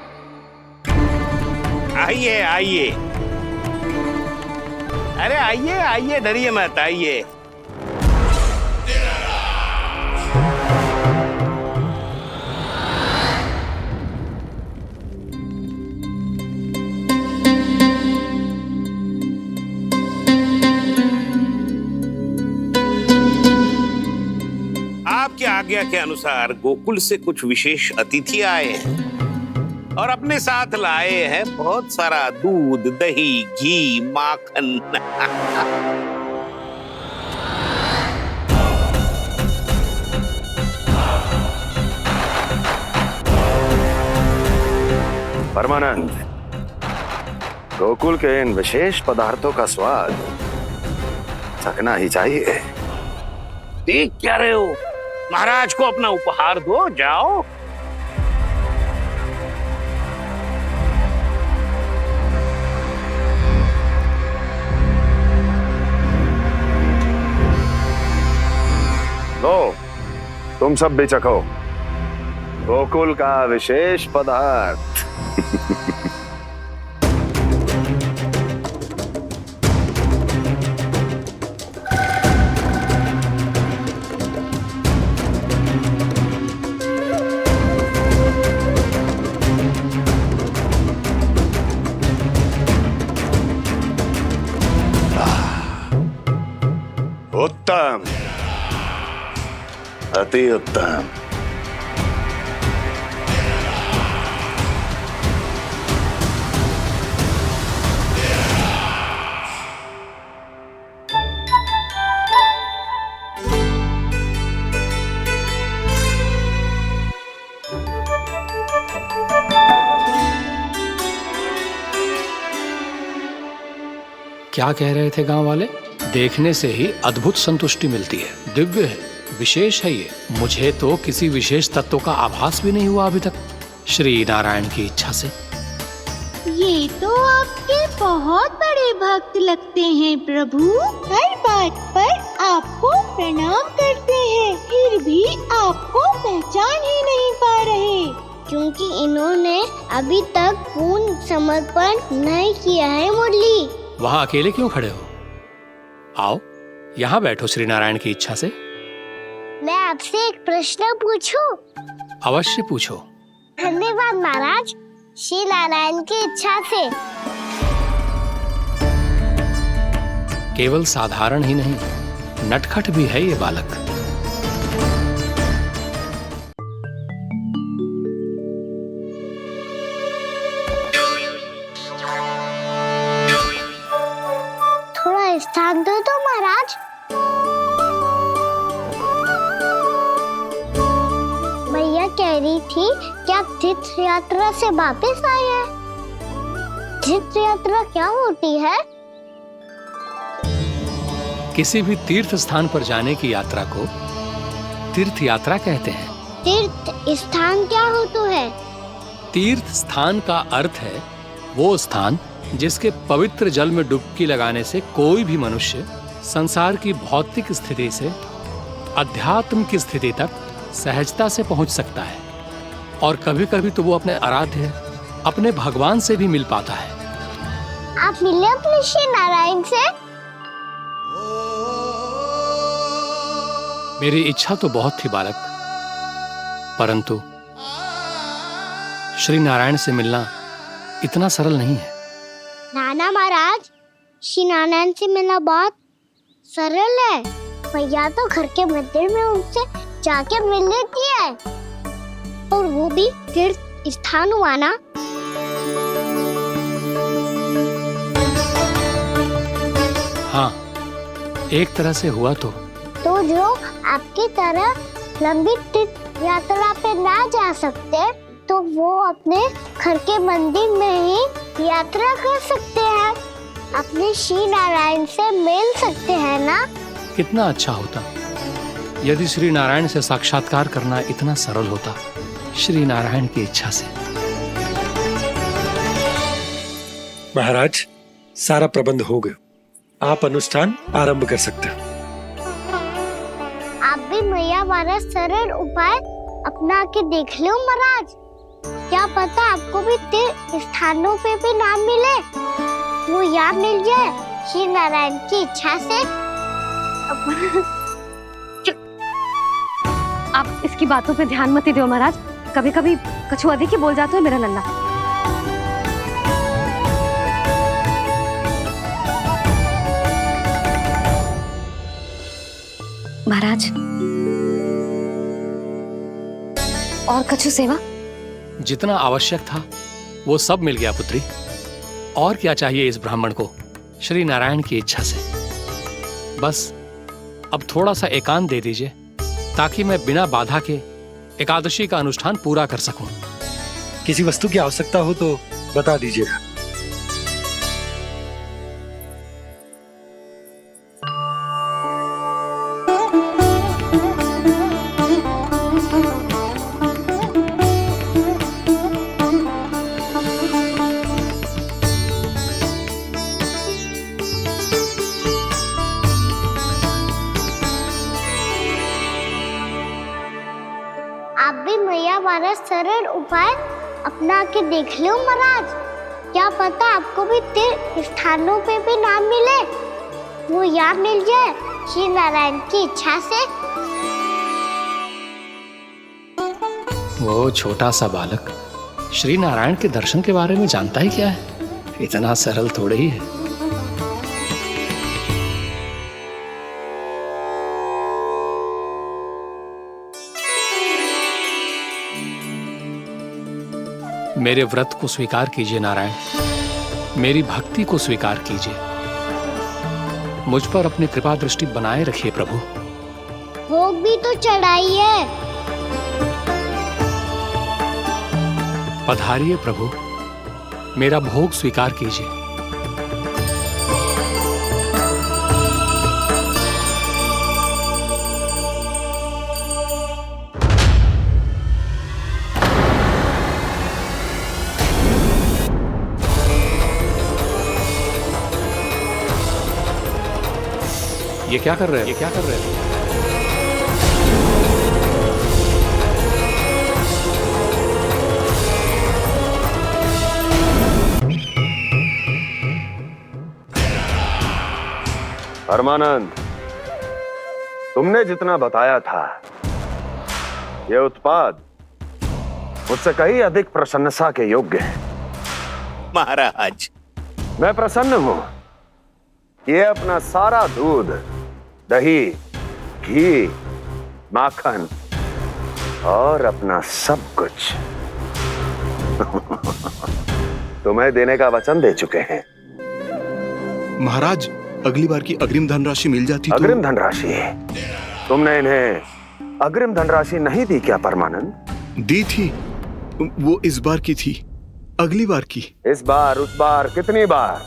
आइए आइए, अरे आइए आइए, डरिए मत, आइए। आपकी आज्ञा के अनुसार गोकुल से कुछ विशेष अतिथि आए हैं और अपने साथ लाए हैं बहुत सारा दूध, दही, घी, माखन। परमानंद, गोकुल के इन विशेष पदार्थों का स्वाद चखना ही चाहिए। देख क्या रहे हो, महाराज को अपना उपहार दो, जाओ। लो, तुम सब भी चखो गोकुल का विशेष पदार्थ। उत्तम, अति उत्तम। क्या कह रहे थे गांव वाले? देखने से ही अद्भुत संतुष्टि मिलती है, दिव्य है, विशेष है ये। मुझे तो किसी विशेष तत्व का आभास भी नहीं हुआ अभी तक, श्री नारायण की इच्छा से। ये तो आपके बहुत बड़े भक्त लगते हैं प्रभु, हर बात पर आपको प्रणाम करते हैं, फिर भी आपको पहचान ही नहीं पा रहे। क्योंकि इन्होंने अभी तक पूर्ण समर्पण नहीं किया है मुरली। वहाँ अकेले क्यों खड़े हो? आओ यहाँ बैठो श्री नारायण की इच्छा से। मैं आपसे एक प्रश्न पूछूं? अवश्य पूछो। धन्यवाद महाराज, श्री नारायण की इच्छा से। केवल साधारण ही नहीं, नटखट भी है ये बालक। थोड़ा स्थान दो तो महाराज। भैया कह रही थी कि आप तीर्थ यात्रा से वापस आए हैं। तीर्थ यात्रा क्या होती है? किसी भी तीर्थ स्थान पर जाने की यात्रा को तीर्थ यात्रा कहते हैं। तीर्थ स्थान क्या होता है? तीर्थ स्थान का अर्थ है वो स्थान जिसके पवित्र जल में डुबकी लगाने से कोई भी मनुष्य संसार की भौतिक स्थिति से अध्यात्म की स्थिति तक सहजता से पहुंच सकता है, और कभी कभी तो वो अपने आराध्य, अपने भगवान से भी मिल पाता है। आप मिले अपने श्री नारायण से? मेरी इच्छा तो बहुत थी बालक, परंतु श्री नारायण से मिलना इतना सरल नहीं है। नाना महाराज, श्री नारायण से मिलना बहुत सरल है। भैया तो घर के मंदिर में उनसे जाके मिल लेती है, और वो भी तीर्थ स्थान हुआ ना? हाँ, एक तरह से हुआ तो जो आपकी तरह लंबी तीर्थ यात्रा पे ना जा सकते तो वो अपने घर के मंदिर में ही यात्रा कर सकते हैं, अपने श्री नारायण से मिल सकते हैं ना? कितना अच्छा होता यदि श्री नारायण से साक्षात्कार करना इतना सरल होता, श्री नारायण की इच्छा से। महाराज, सारा प्रबंध हो गया, आप अनुष्ठान आरंभ कर सकते हैं। आप भी मैया वाला सरल उपाय अपना के देख लो महाराज, क्या पता आपको भी तीर्थ स्थानों पे भी नाम मिले, वो याद मिल जाए श्री नारायण की इच्छा से। आप इसकी बातों पे ध्यान मत दो महाराज, कभी कभी कछु अधिक ही बोल जाते हो मेरा नन्ना। महाराज, और कछु सेवा? जितना आवश्यक था वो सब मिल गया पुत्री। और क्या चाहिए इस ब्राह्मण को श्री नारायण की इच्छा से? बस अब थोड़ा सा एकांत दे दीजिए ताकि मैं बिना बाधा के एकादशी का अनुष्ठान पूरा कर सकूं। किसी वस्तु की आवश्यकता हो तो बता दीजिएगा। आप भी मैया वाला सरल उपाय अपना के देख लो महाराज, क्या पता आपको भी तीर्थ स्थानों पे भी नाम मिले, वो याद मिल जाए श्री नारायण की इच्छा से। वो छोटा सा बालक श्री नारायण के दर्शन के बारे में जानता ही क्या है, इतना सरल थोड़े ही है। मेरे व्रत को स्वीकार कीजिए नारायण, मेरी भक्ति को स्वीकार कीजिए, मुझ पर अपनी कृपा दृष्टि बनाए रखिए प्रभु। भोग भी तो चढ़ाइए। पधारिए प्रभु, मेरा भोग स्वीकार कीजिए। ये क्या कर रहे हैं? ये क्या कर रहे हैं? परमानंद, तुमने जितना बताया था ये उत्पाद मुझसे कहीं अधिक प्रशंसा के योग्य है। महाराज, मैं प्रसन्न हूं। ये अपना सारा दूध, दही, घी, माखन और अपना सब कुछ तुम्हें देने का वचन दे चुके हैं। महाराज, अगली बार की अग्रिम धनराशि मिल जाती तो। अग्रिम धनराशि? तुमने इन्हें अग्रिम धनराशि नहीं दी क्या परमानंद? दी थी, वो इस बार की थी, अगली बार की। इस बार, उस बार, कितनी बार?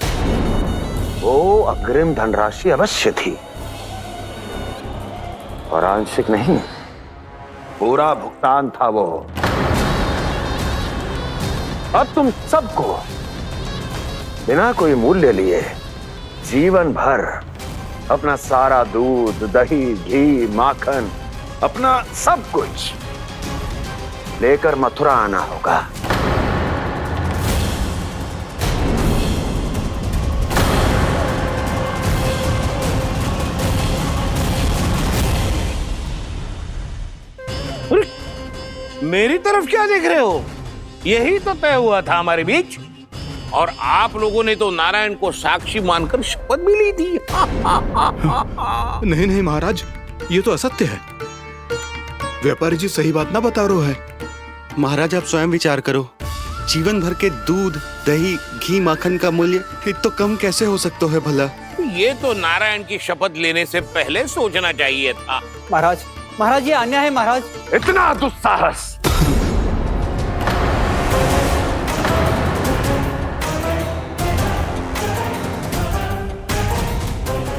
वो अग्रिम धनराशि अवश्य थी और आंशिक नहीं, पूरा भुगतान था वो। अब तुम सबको बिना कोई मूल्य लिए जीवन भर अपना सारा दूध, दही, घी, माखन, अपना सब कुछ लेकर मथुरा आना होगा। मेरी तरफ क्या देख रहे हो? यही तो तय हुआ था हमारे बीच, और आप लोगों ने तो नारायण को साक्षी मानकर शपथ भी ली थी। नहीं नहीं महाराज, ये तो असत्य है। व्यापारी जी सही बात ना बता रहे हैं। महाराज आप स्वयं विचार करो, जीवन भर के दूध, दही, घी, माखन का मूल्य तो कम कैसे हो सकता है भला? ये तो नारायण की शपथ लेने से पहले सोचना चाहिए था। महाराज, महाराज ये अन्याय है महाराज। इतना दुस्साहस!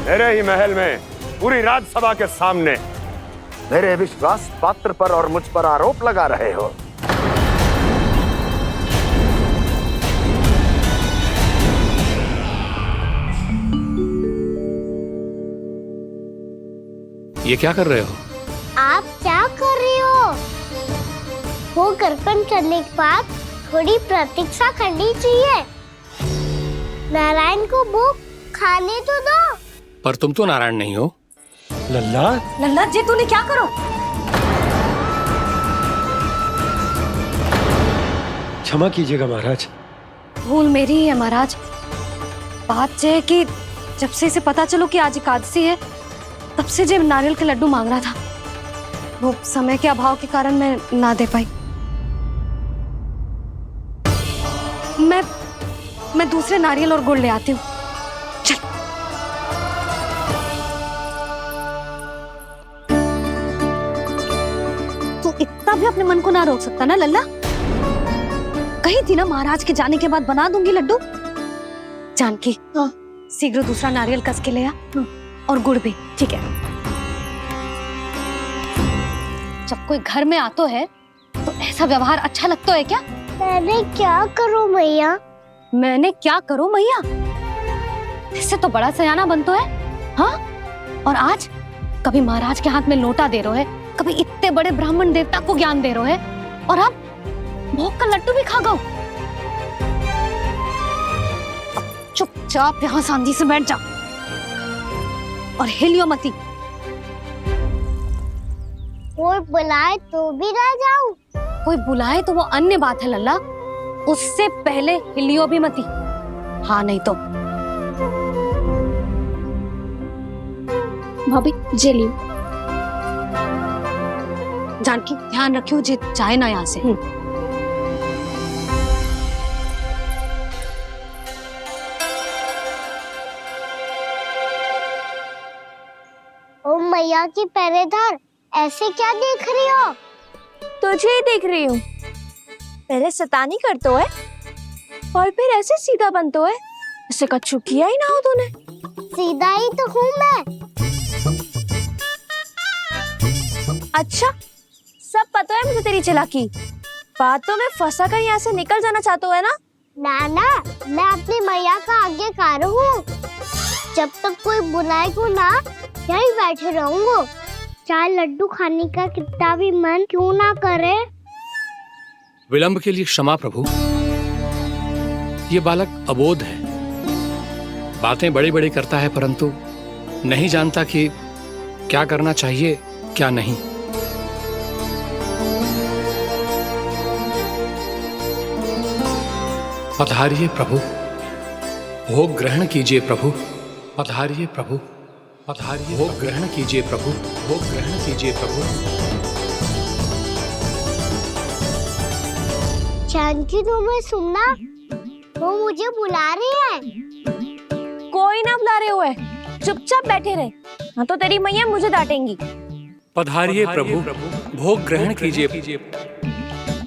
मेरे ही महल में पूरी राजसभा के सामने मेरे विश्वास पात्र पर और मुझ पर आरोप लगा रहे हो। ये क्या कर रहे हो? आप क्या कर रहे हो? वो कर्पण करने के बाद थोड़ी प्रतीक्षा करनी चाहिए। नारायण को वो खाने तो दो। पर तुम तो नारायण नहीं हो। लल्ला, लल्ला जी तूने क्या करो? क्षमा कीजिएगा महाराज। भूल मेरी ही है महाराज। बात यह है कि जब से इसे पता चलो कि आज एकादशी है, तब से जब नारियल के लड्डू मांग रहा था, वो समय के अभाव के कारण मैं ना दे पाई। मैं दूसरे नारियल और गुड़ ले आती हूँ। चल। तू इतना भी अपने मन को ना रोक सकता ना लल्ला? कही थी ना महाराज के जाने के बाद बना दूंगी लड्डू। जानकी, शीघ्र दूसरा नारियल कस के ले आ, और गुड़ भी। ठीक है। जब कोई घर में आतो है तो ऐसा व्यवहार अच्छा लगता है क्या? मैंने क्या करूं मैया? मैंने क्या करूं मैया? इससे तो बड़ा सयाना बनतो है। हाँ? और आज कभी महाराज के हाथ में लोटा दे रहे है, कभी इतने बड़े ब्राह्मण देवता को ज्ञान दे रहे है, और अब भोग का लड्डू भी खा गो। चुपचाप यहाँ शांति से बैठ जा और हिलियो मती। कोई बुलाए तो भी ना जाऊं? कोई बुलाए तो वो अन्य बात है लल्ला, उससे पहले हिलियो भी मती। हाँ नहीं तो। भाभी जे लियो। जानकी ध्यान रखियो जे जाए ना यहाँ से। ओ मैया की पहरेदार, ऐसे क्या देख रही हो? तुझे ही देख रही हूँ। पहले शैतानी करतो है और फिर ऐसे सीधा बनतो है। ऐसे कछु किया ही ना हो तूने। सीधा ही तो हूँ मैं। अच्छा, सब पता है मुझे तेरी चालाकी। बातों में फंसा कर यहाँ से निकल जाना चाहते है ना? नाना, मैं अपनी मैया का आज्ञाकार हूँ। जब तक कोई बुलाए को ना, यही बैठे रहूंगा। चाहे लड्डू खाने का कितना भी मन क्यों ना करे। विलंब के लिए क्षमा प्रभु। ये बालक अबोध है, बातें बड़ी बड़ी करता है, परंतु नहीं जानता कि क्या करना चाहिए क्या नहीं। पधारिए प्रभु, भोग ग्रहण कीजिए प्रभु। पधारिए प्रभु, पधारिए। भोग ग्रहण कीजिए प्रभु, भोग ग्रहण कीजिए प्रभु। जानकी, तुम्हें सुनना, वो मुझे बुला रही है। कोई ना बुला रहे हुए, चुपचाप बैठे रहे, हाँ तो तेरी मैया मुझे डांटेंगी। पधारिए प्रभु, भोग ग्रहण कीजिए।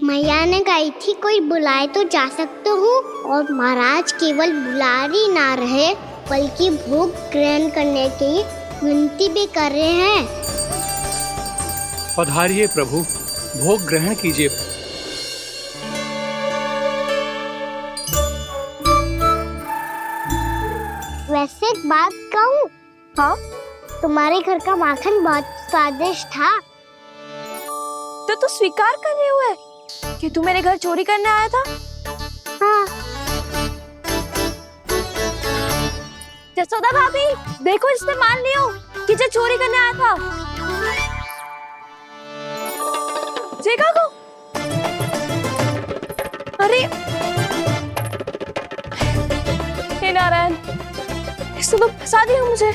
मैया ने कही थी कोई बुलाए तो जा सकते हूँ, और महाराज केवल बुला ही ना रहे बल्कि भोग ग्रहण करने की विनती भी कर रहे हैं। पधारिए प्रभु, भोग ग्रहण कीजिए। वैसे एक बात कहूँ? हाँ? तुम्हारे घर का माखन बहुत स्वादिष्ट था। तो तू स्वीकार कर रहे हुए कि तू मेरे घर चोरी करने आया था? हाँ। जसोदा भाभी, देखो इसने मान लियो कि जो चोरी करने आया था। देखा को? अरे हे नारायण, इसने तो फंसा दिया मुझे।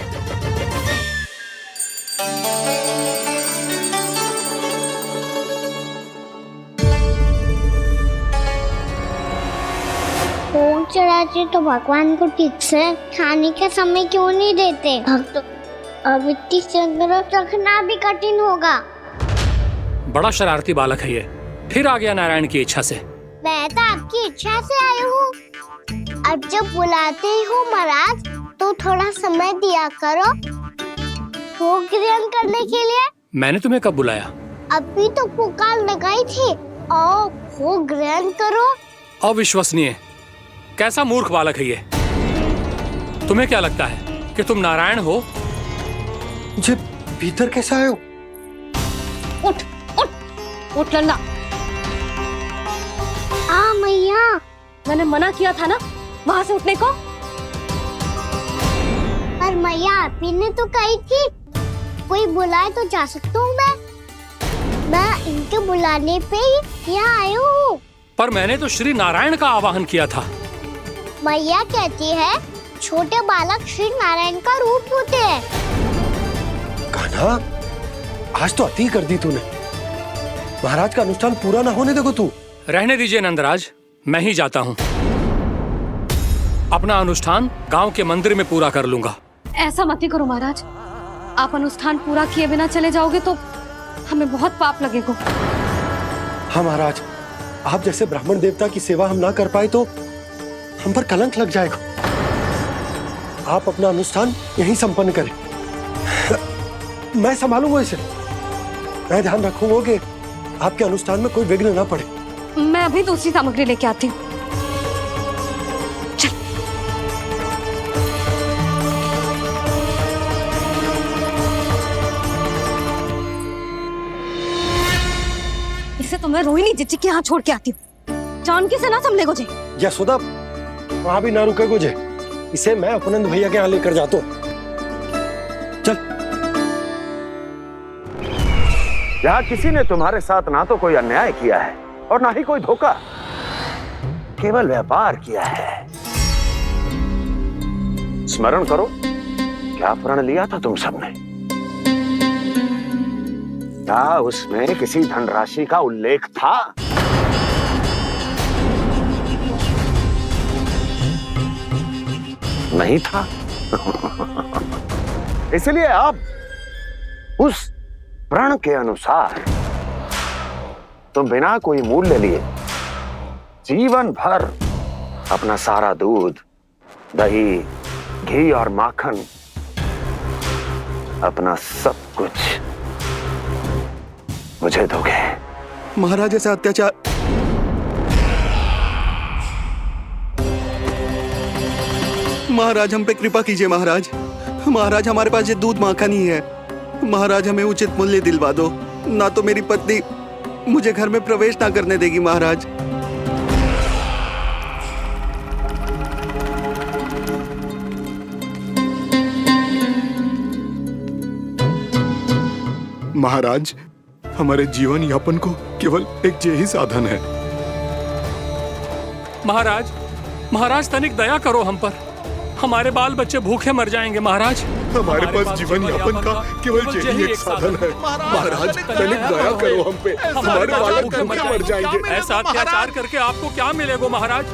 भोग चढ़ाते तो भगवान को ठीक से खाने का समय क्यों नहीं देते? भक्त अब इतनी संग्रह रखना भी कठिन होगा। बड़ा शरारती बालक है ये, फिर आ गया नारायण की इच्छा से। मैं तो आपकी इच्छा से आई हूँ। अब जब बुलाते हो महाराज तो थोड़ा समय दिया करो भोग ग्रहण करने के लिए। मैंने तुम्हें कब बुलाया? अभी तो पुकार लगाई थी और भोग ग्रहण करो। अविश्वसनीय, कैसा मूर्ख बालक है ये। तुम्हें क्या लगता है कि तुम नारायण हो? मुझे भीतर कैसे आए हो? उठ उठ उठ लल्ला। मैया, मैंने मना किया था ना वहां से उठने को। पर मैया आपी ने तो कही थी कोई बुलाए तो जा सकता हूँ मैं इनके बुलाने पे ही यहाँ आई हूँ। पर मैंने तो श्री नारायण का आवाहन किया था। मैया कहती है छोटे बालक श्री नारायण का रूप होते हैं। कान्हा, आज तो अति कर दी तूने। महाराज का अनुष्ठान पूरा ना होने देखो तू। रहने दीजिए नंदराज, मैं ही जाता हूँ। अपना अनुष्ठान गांव के मंदिर में पूरा कर लूंगा। ऐसा मत ही करो महाराज, आप अनुष्ठान पूरा किए बिना चले जाओगे तो हमें बहुत पाप लगेगा। हाँ महाराज, आप जैसे ब्राह्मण देवता की सेवा हम ना कर पाए तो हम पर कलंक लग जाएगा। आप अपना अनुष्ठान यहीं संपन्न करें, मैं संभालूंगा इसे। मैं ध्यान रखूंगा कि आपके अनुष्ठान में कोई विघ्न ना पड़े। मैं अभी दूसरी सामग्री लेके आती हूँ। इसे तो मैं रोहिणी जीजी के यहाँ छोड़ के आती हूँ। जानकी से ना संभले गुजे। यशोदा, वहां भी ना रुके गुजे। इसे मैं अपनंद भैया के यहाँ लेकर जाता हूँ। चल। यहाँ किसी ने तुम्हारे साथ ना तो कोई अन्याय किया है और ना ही कोई धोखा, केवल व्यापार किया है। स्मरण करो, क्या प्रण लिया था तुम सबने? क्या उसमें किसी धनराशि का उल्लेख था? नहीं था। इसलिए अब उस प्रण के अनुसार तुम बिना कोई मूल्य लिए जीवन भर अपना सारा दूध, दही, घी और माखन, अपना सब कुछ मुझे दोगे। महाराज ऐसा अत्याचार। महाराज हम पे कृपा कीजिए। महाराज, महाराज हमारे पास ये दूध माखन ही है। महाराज हमें उचित मूल्य दिलवा दो, ना तो मेरी पत्नी मुझे घर में प्रवेश ना करने देगी। महाराज, महाराज हमारे जीवन यापन को केवल एक यही साधन है। महाराज, महाराज तनिक दया करो हम पर। हमारे बाल बच्चे भूखे मर जाएंगे। महाराज, हमारे पास जीवन यापन का केवल यही एक साधन है। महाराज तनिक दया करो हम पे, हमारे बालक भूखे मर जाएंगे। ऐसा अत्याचार करके आपको क्या मिलेगा महाराज?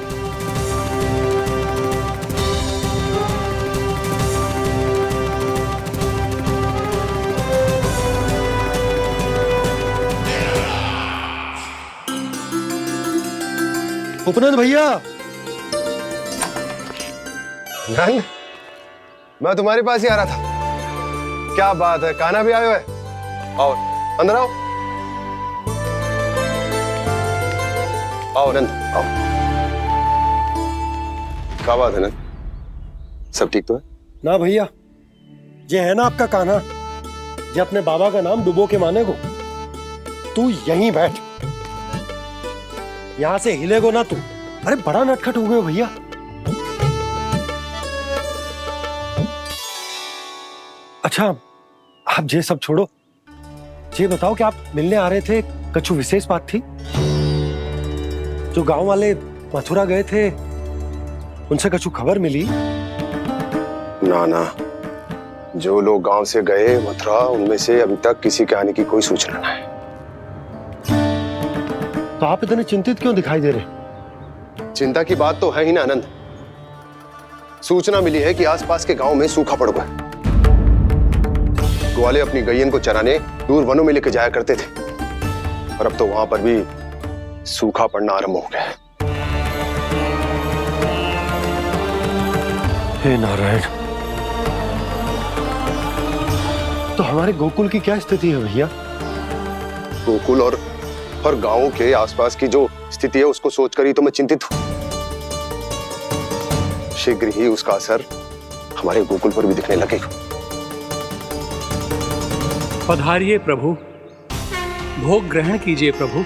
उपनंद भैया, नंद, मैं तुम्हारे पास ही आ रहा था। क्या बात है, कान्हा भी आयो है? आओ अंदर आओ। आओ नंद, आओ। क्या बात है नंद, सब ठीक तो है? ना भैया, ये है ना आपका कान्हा, ये अपने बाबा का नाम डुबो के माने को। तू यहीं बैठ, यहां से हिलेगो ना तू। अरे बड़ा नटखट हो गए हो भैया। अच्छा, आप ये सब छोड़ो, ये बताओ कि आप मिलने आ रहे थे, कछु विशेष बात थी? जो गांव वाले मथुरा गए थे, उनसे कछु खबर मिली? ना ना, जो लोग गांव से गए मथुरा, उनमें से अभी तक किसी के आने की कोई सूचना नहीं है। तो आप इतने चिंतित क्यों दिखाई दे रहे? चिंता की बात तो है ही ना आनंद। सूचना मिली है कि आसपास के गांव में सूखा पड़ गया। ग्वाले अपनी गैयन को चराने दूर वनों में लेके जाया करते थे, और अब तो वहां पर भी सूखा पड़ना आरंभ हो गया है। हे नारायण, तो हमारे गोकुल की क्या स्थिति है भैया? गोकुल और गांवों के आसपास की जो स्थिति है उसको सोचकर ही तो मैं चिंतित हूं। शीघ्र ही उसका असर हमारे गोकुल पर भी दिखने लगेगा। पधारिए प्रभु, भोग ग्रहण कीजिए प्रभु।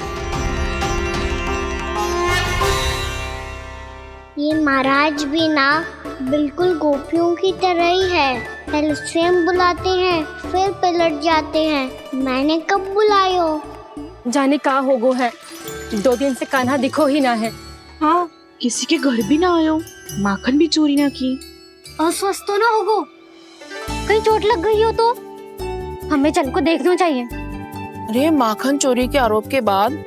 ये महाराज भी ना बिल्कुल गोपियों की तरह ही है। पहले स्वयं बुलाते हैं, फिर पलट जाते हैं। मैंने कब बुलायो? जाने का हो गो है, 2 दिन से कान्हा दिखो ही ना है। हाँ, किसी के घर भी ना आयो, माखन भी चोरी ना की। अस्वस्थ तो ना होगो? कहीं चोट लग गई हो तो हमें चल को देखना चाहिए। अरे माखन चोरी के आरोप के बाद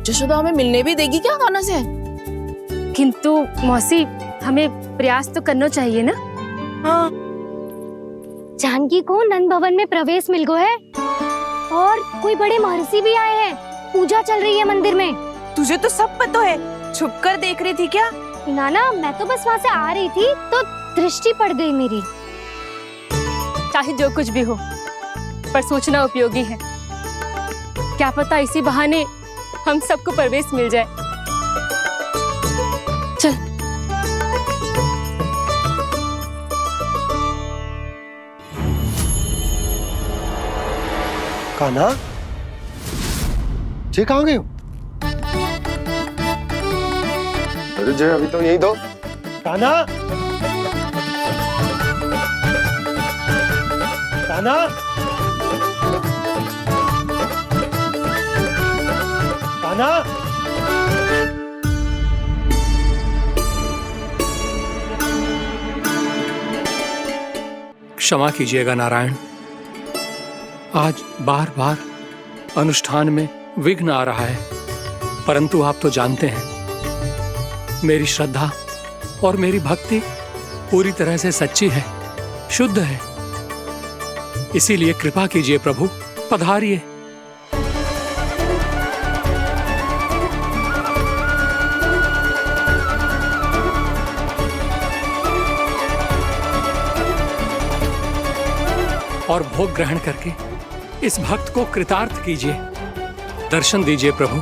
जशोदा हमें मिलने भी देगी क्या कान्हा से? किंतु मौसी, हमें प्रयास तो करना चाहिए ना। हाँ। जानकी को नंद भवन में प्रवेश मिल गो है, और कोई बड़े महर्षि भी आए हैं। पूजा चल रही है मंदिर में। तुझे तो सब पता है, छुप कर देख रही थी क्या? ना, मैं तो बस वहाँ से आ रही थी तो दृष्टि पड़ गई मेरी। चाहे जो कुछ भी हो, पर सूचना उपयोगी है। क्या पता इसी बहाने हम सबको प्रवेश मिल जाए। चल। कान्हा, जे कहाँ गए हो? अरे जय, अभी तो यही दो। कान्हा, कान्हा, कान्हा। क्षमा कीजिएगा नारायण, आज बार बार अनुष्ठान में विघ्न आ रहा है, परंतु आप तो जानते हैं मेरी श्रद्धा और मेरी भक्ति पूरी तरह से सच्ची है, शुद्ध है। इसीलिए कृपा कीजिए प्रभु, पधारिए। और भोग ग्रहण करके इस भक्त को कृतार्थ कीजिए। दर्शन दीजिए प्रभु,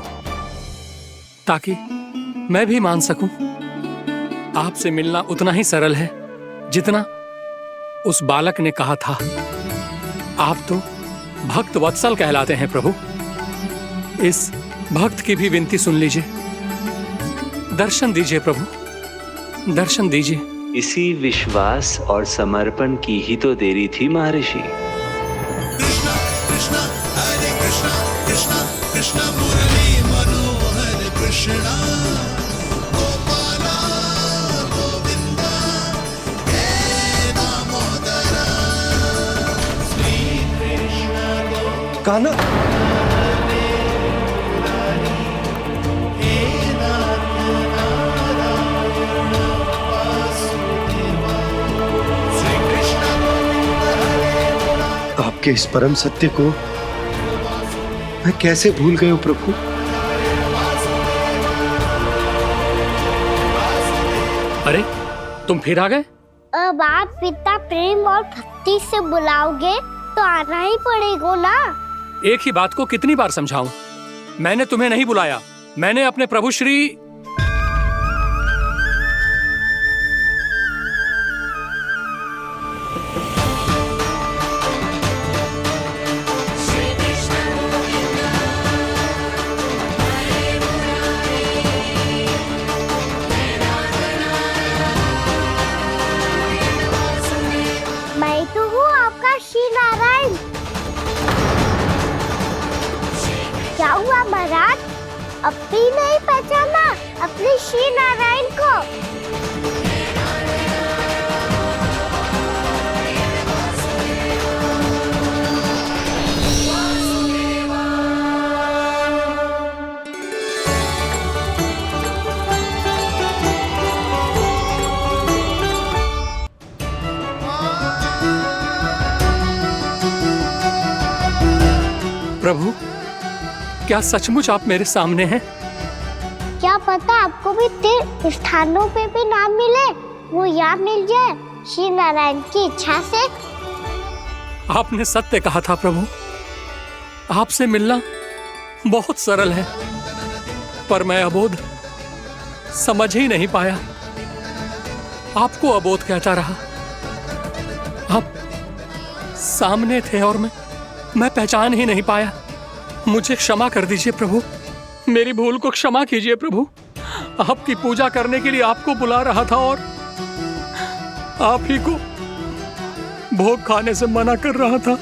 ताकि मैं भी मान सकूं। आपसे मिलना उतना ही सरल है जितना उस बालक ने कहा था। आप तो भक्त वत्सल कहलाते हैं प्रभु। इस भक्त की भी विनती सुन लीजिए। दर्शन दीजिए प्रभु, दर्शन दीजिए। इसी विश्वास और समर्पण की ही तो देरी थी महर्षि। कृष्णा कृष्णा हरे कृष्णा, कृष्णा कृष्णा मुरली मनोहर कृष्णा, गोपाला गोविंदा हे दामोदरा, श्री कृष्ण कान्हा, आपके इस परम सत्य को मैं कैसे भूल गया हूं प्रभु? अरे तुम फिर आ गए? अब आप पिता प्रेम और भक्ति से बुलाओगे तो आना ही पड़ेगा ना। एक ही बात को कितनी बार समझाऊं? मैंने तुम्हें नहीं बुलाया, मैंने अपने प्रभु श्री मैं तो हूँ आपका श्री नारायण। क्या हुआ महाराज, अब भी नहीं पहचाना अपने श्री नारायण को? प्रभु, क्या सचमुच आप मेरे सामने हैं? क्या पता आपको भी तीर्थ स्थानों पे भी नाम मिले, वो यहाँ मिल जाए श्री नारायण की इच्छा से। आपने सत्य कहा था प्रभु, आपसे मिलना बहुत सरल है, पर मैं अबोध समझ ही नहीं पाया। आपको अबोध कहता रहा। आप सामने थे और मैं पहचान ही नहीं पाया। मुझे क्षमा कर दीजिए प्रभु, मेरी भूल को क्षमा कीजिए प्रभु। आपकी पूजा करने के लिए आपको बुला रहा था और आप ही को भोग खाने से मना कर रहा था।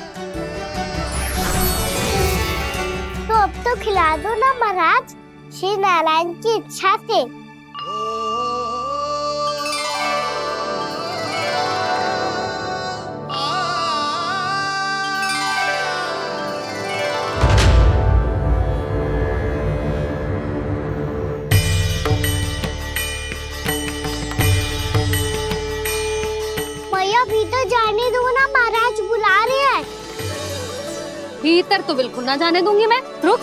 तो अब तो खिला दो ना महाराज, श्री नारायण की इच्छा से। भीतर जाने दो ना, महाराज बुला रहे हैं। भीतर तो बिल्कुल ना जाने दूंगी मैं, रुक।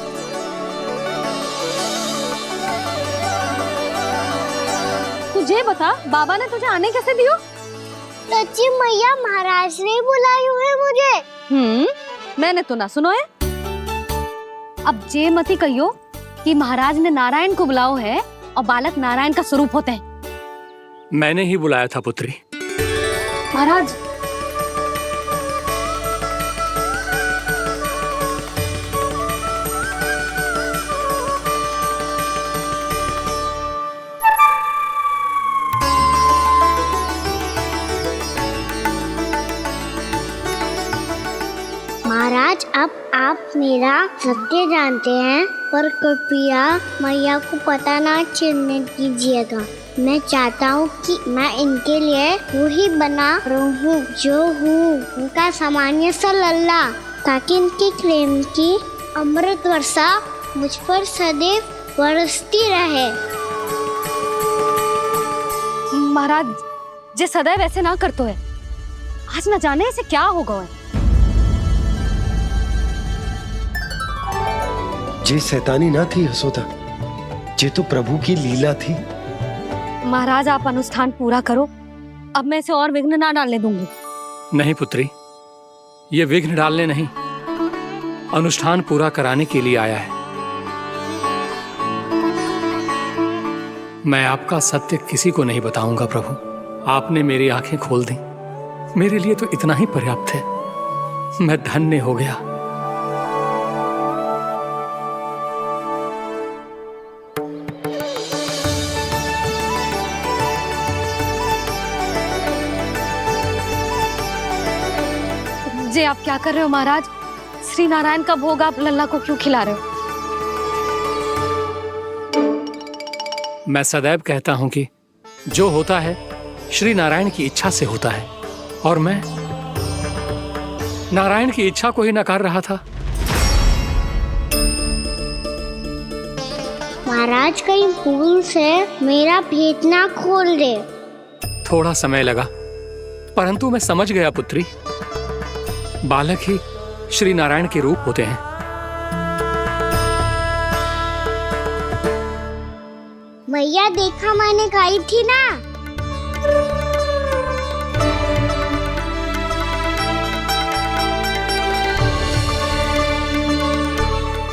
तुझे बता, बाबा ने तुझे आने कैसे दियो? सच्ची मैया, महाराज ने बुलाई हुई मुझे। मैंने तो ना सुनो है। अब जे मती कहियो कि महाराज ने नारायण को बुलाओ है और बालक नारायण का स्वरूप होते हैं। मैंने ही बुलाया था पुत्री। महाराज, महाराज, अब आप मेरा सत्य जानते हैं, पर कृपया मैया को पता ना चलने दीजिएगा। मैं चाहता हूँ कि मैं इनके लिए वही बना रहूँ जो हूँ, उनका सामान्य सा लल्ला, ताकि इनके प्रेम की अमृत वर्षा मुझ पर सदैव बरसती रहे। महाराज, जे सदैव ऐसे ना करतो है, आज न जाने इसे क्या होगा है। जे शैतानी ना थी यशोदा, जे तो प्रभु की लीला थी। महाराज, आप अनुष्ठान पूरा करो, अब मैं इसे और विघ्न ना डालने दूंगी। नहीं पुत्री, ये विघ्न डालने नहीं, अनुष्ठान पूरा कराने के लिए आया है। मैं आपका सत्य किसी को नहीं बताऊंगा प्रभु। आपने मेरी आंखें खोल दी, मेरे लिए तो इतना ही पर्याप्त है। मैं धन्य हो गया। जे आप क्या कर रहे हो महाराज? श्री नारायण का भोग आप लल्ला को क्यों खिला रहे हो? मैं सदैव कहता हूं कि जो होता है श्री नारायण की इच्छा से होता है, और मैं नारायण की इच्छा को ही नकार रहा था। महाराज, कहीं भूल से मेरा भेद ना खोल दे। थोड़ा समय लगा, परंतु मैं समझ गया पुत्री। बालक ही श्री नारायण के रूप होते हैं। मैया, देखा मैंने गाई थी ना।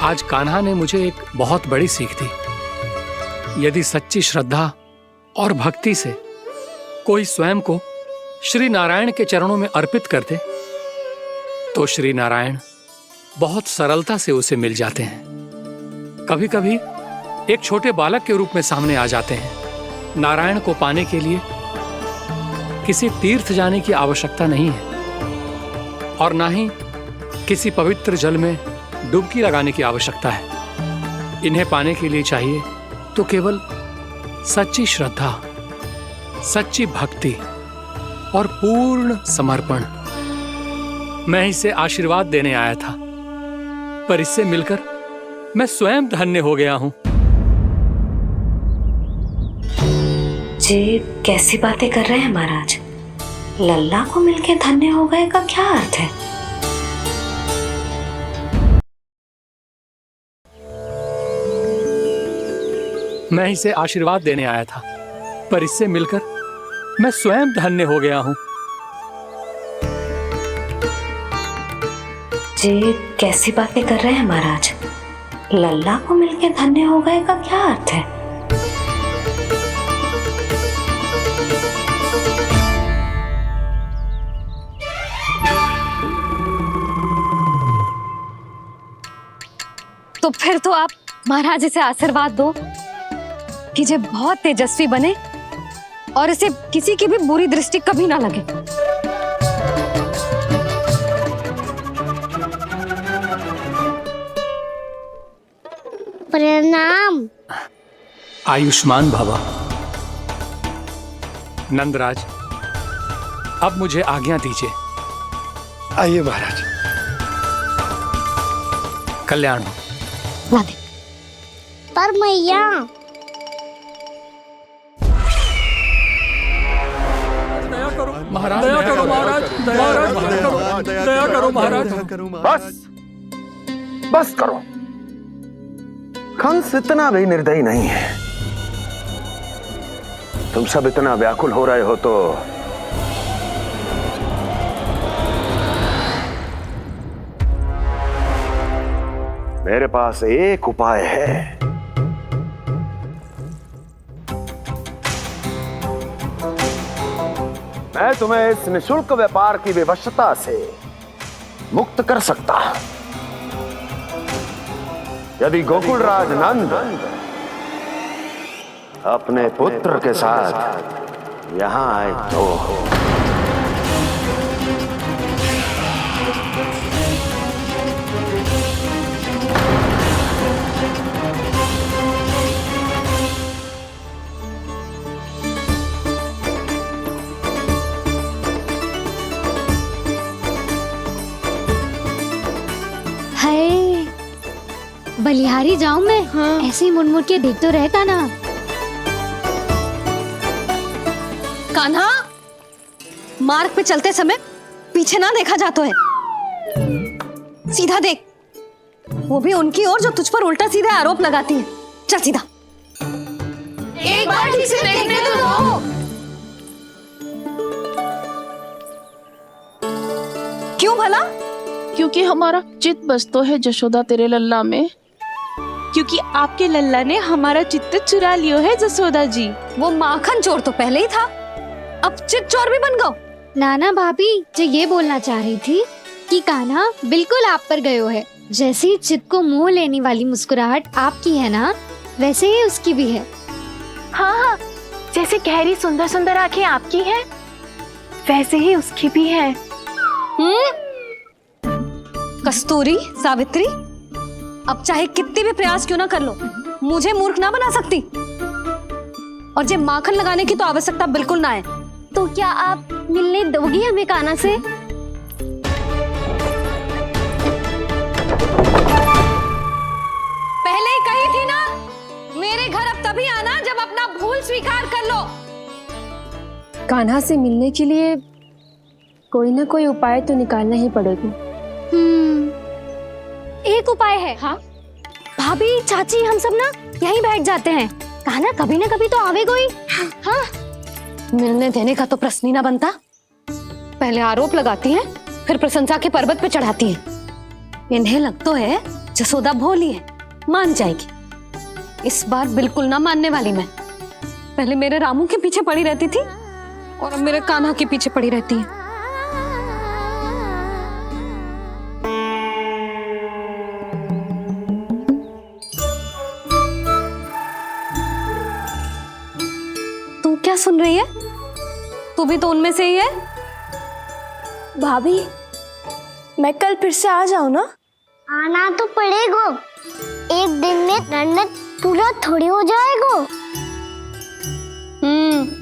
आज कान्हा ने मुझे एक बहुत बड़ी सीख दी। यदि सच्ची श्रद्धा और भक्ति से कोई स्वयं को श्री नारायण के चरणों में अर्पित कर दे, तो श्री नारायण बहुत सरलता से उसे मिल जाते हैं। कभी कभी एक छोटे बालक के रूप में सामने आ जाते हैं। नारायण को पाने के लिए किसी तीर्थ जाने की आवश्यकता नहीं है, और ना ही किसी पवित्र जल में डुबकी लगाने की आवश्यकता है। इन्हें पाने के लिए चाहिए तो केवल सच्ची श्रद्धा, सच्ची भक्ति और पूर्ण समर्पण। मैं इसे आशीर्वाद देने आया था, पर इससे मिलकर मैं स्वयं धन्य हो गया हूं। जी कैसी बातें कर रहे हैं महाराज? लल्ला को मिलके धन्य हो गए का क्या अर्थ है? मैं इसे आशीर्वाद देने आया था, पर इससे मिलकर मैं स्वयं धन्य हो गया हूँ। ये कैसी बातें कर रहे हैं महाराज? लल्ला को मिलके धन्य हो गए का क्या अर्थ है? तो फिर तो आप महाराज इसे आशीर्वाद दो कि ये बहुत तेजस्वी बने और इसे किसी की भी बुरी दृष्टि कभी ना लगे। प्रणाम। आयुष्मान भवा। नंदराज, अब मुझे आज्ञा दीजिए। आइए महाराज। कल्याण हो। पर मैया महाराज, दया करो महाराज, दया करो महाराज। बस करो। कंस इतना भी निर्दयी नहीं है। तुम सब इतना व्याकुल हो रहे हो तो मेरे पास एक उपाय है। मैं तुम्हें इस निशुल्क व्यापार की विवशता से मुक्त कर सकता यदि गोकुलराज नंद अपने पुत्र के साथ यहां आए तो। हाय, बलिहारी जाऊं मैं? हाँ। ऐसे ही मुड़ मुड़ के देख तो रहता ना। कान्हा, मार्ग पे चलते समय पीछे ना देखा जाता है, सीधा देख। वो भी उनकी ओर जो तुझ पर उल्टा सीधे आरोप लगाती है। चल सीधा। एक बार ठीक से देखने तो दो। क्यों भला? क्योंकि हमारा चित्त बसतो है जशोदा तेरे लल्ला में। क्योंकि आपके लल्ला ने हमारा चित्त चुरा लियो है जसोदा जी। वो माखन चोर तो पहले ही था, अब चित्त चोर भी बन गओ। नाना भाभी जो ये बोलना चाह रही थी कि कान्हा बिल्कुल आप पर गयो है। जैसे ही चित्त को मोह लेने वाली मुस्कुराहट आपकी है ना, वैसे ही उसकी भी है। हाँ हाँ, जैसे गहरी सुंदर सुंदर आंखें आपकी हैं, वैसे ही उसकी भी है। कस्तूरी, सावित्री, अब चाहे कितने भी प्रयास क्यों ना कर लो, मुझे मूर्ख ना बना सकती। और जे माखन लगाने की तो आवश्यकता बिल्कुल ना है। तो क्या आप मिलने दोगी हमें कान्हा से? पहले ही कही थी ना, मेरे घर अब तभी आना जब अपना भूल स्वीकार कर लो। कान्हा से मिलने के लिए कोई ना कोई उपाय तो निकालना ही पड़ेगा। एक उपाय है। हाँ? भाभी, चाची, हम सब ना यहीं बैठ जाते हैं। कान्हा कभी ना कभी तो आवेगा ही। हाँ? मिलने देने का तो प्रश्न ही ना बनता। पहले आरोप लगाती हैं, फिर प्रशंसा के पर्वत पे चढ़ाती हैं। इन्हें लगता है जसोदा भोली है, मान जाएगी। इस बार बिल्कुल ना मानने वाली मैं। पहले मेरे रामू के पीछे पड़ी रहती थी और अब मेरे कान्हा के पीछे पड़ी रहती है। तू क्या सुन रही है? तू भी तो उनमें से ही है। भाभी, मैं कल फिर से आ जाऊं ना? आना तो पड़ेगा। एक दिन में रन्नत पूरा थोड़ी हो जाएगा।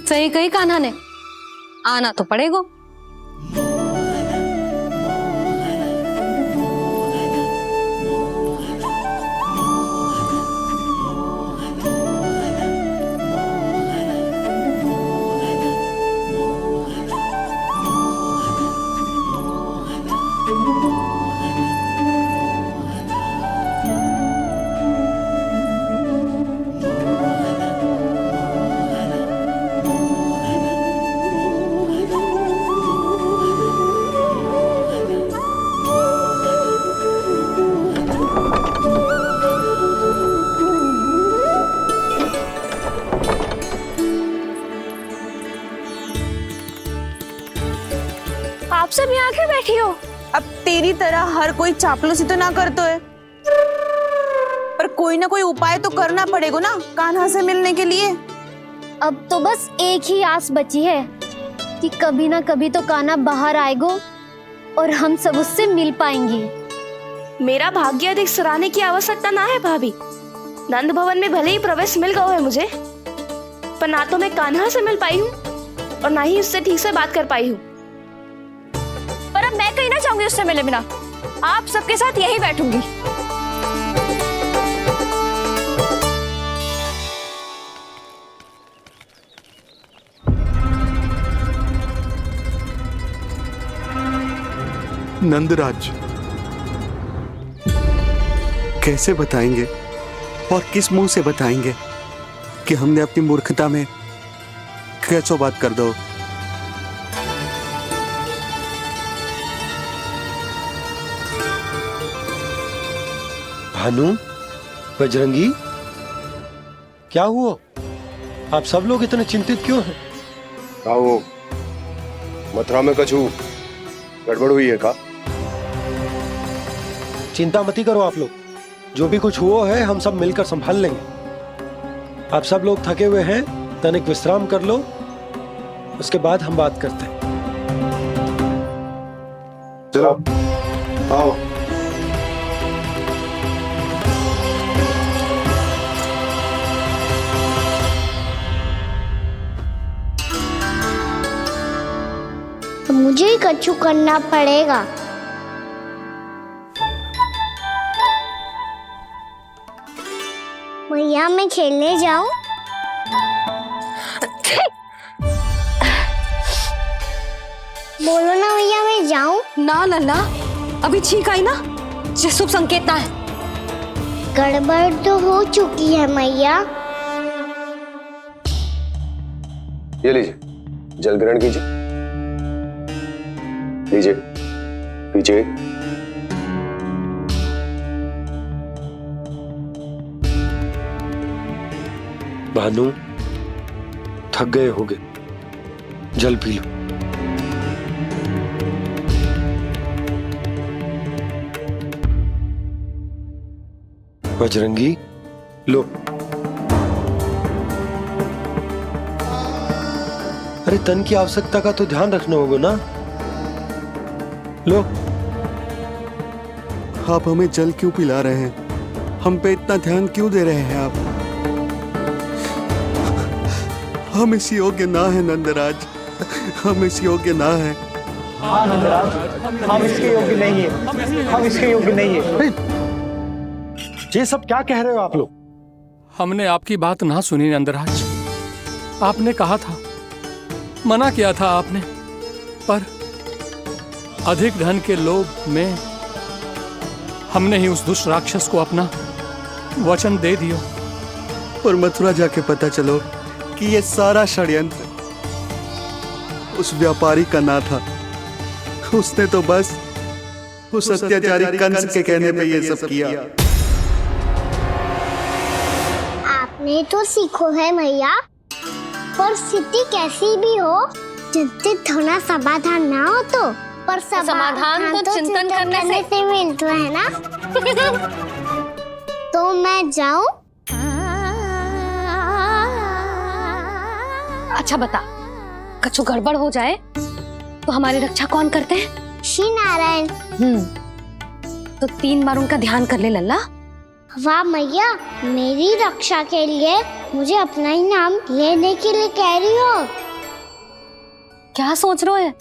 सही कही कान्हा ने, आना तो पड़ेगा। आप सब यहाँ क्यों बैठी हो? अब तेरी तरह हर कोई चापलूसी तो ना करतो है, पर कोई ना कोई उपाय तो करना पड़ेगा ना कान्हा से मिलने के लिए। अब तो बस एक ही आस बची है कि कभी ना कभी तो कान्हा बाहर आएगो और हम सब उससे मिल पाएंगे। मेरा भाग्य अधिक सराहने की आवश्यकता ना है भाभी। नंद भवन में भले ही प्रवेश मिल गया है मुझे, पर ना तो मैं कान्हा से मिल पाई हूँ और ना ही उससे ठीक से बात कर पाई हूँ। पर अब मैं कहीं ना चाहूंगी उससे मिले बिना। आप सबके साथ यही बैठूंगी। नंदराज, कैसे बताएंगे और किस मुंह से बताएंगे कि हमने अपनी मूर्खता में कैसो बात कर दो। भानु, बजरंगी, क्या हुआ? आप सब लोग इतने चिंतित क्यों हैं? आओ, मथुरा में कछु गड़बड़ हुई है का? चिंता मती करो आप लोग, जो भी कुछ हुआ है हम सब मिलकर संभाल लेंगे। आप सब लोग थके हुए हैं, तनिक विश्राम कर लो, उसके बाद हम बात करते हैं। चलो आओ। मुझे ही कछु करना पड़ेगा। भैया मैं खेलने जाऊं? बोलो ना भैया मैं जाऊं? ना लल्ला, अभी छींक आई ना, ये शुभ संकेत ना है। गड़बड़ तो हो चुकी है मैया। ये लीजिए, जल ग्रहण कीजिए। लीजिए, पीछे। भानु, थक गए होगे, जल पी लो। बजरंगी, लो। अरे तन की आवश्यकता का तो ध्यान रखना होगा ना, लो। आप हमें जल क्यों पिला रहे हैं? हम पे इतना ध्यान क्यों दे रहे हैं आप? हम इस योग्य ना है नंदराज, हम इस योग्य ना है। हाँ नंदराज, हम इसके योग्य नहीं है, हम इसके योग्य नहीं है। ये सब क्या कह रहे हो आप लोग? हमने आपकी बात ना सुनी नंदराज। आपने कहा था, मना किया था आपने, पर अधिक धन के लोभ में हमने ही उस दुष्ट राक्षस को अपना वचन दे दिया। और मथुरा जाके पता चलो कि ये सारा षड्यंत्र उस व्यापारी का ना था। उसने तो बस उस अत्याचारी कंस के कहने पे ये सब किया। आपने तो सीखो है भैया, पर स्थिति कैसी भी हो, चिंतित होना समाधान ना हो तो, पर समाधान तो चिंतन करने से मिलता है ना। तो मैं जाऊं? अच्छा बता, कछु गड़बड़ हो जाए तो हमारी रक्षा कौन करते हैं? श्री नारायण। तो 3 बार उनका ध्यान कर ले लल्ला। वाह मैया, मेरी रक्षा के लिए मुझे अपना ही नाम लेने के लिए कह रही हो? क्या सोच रहे हो?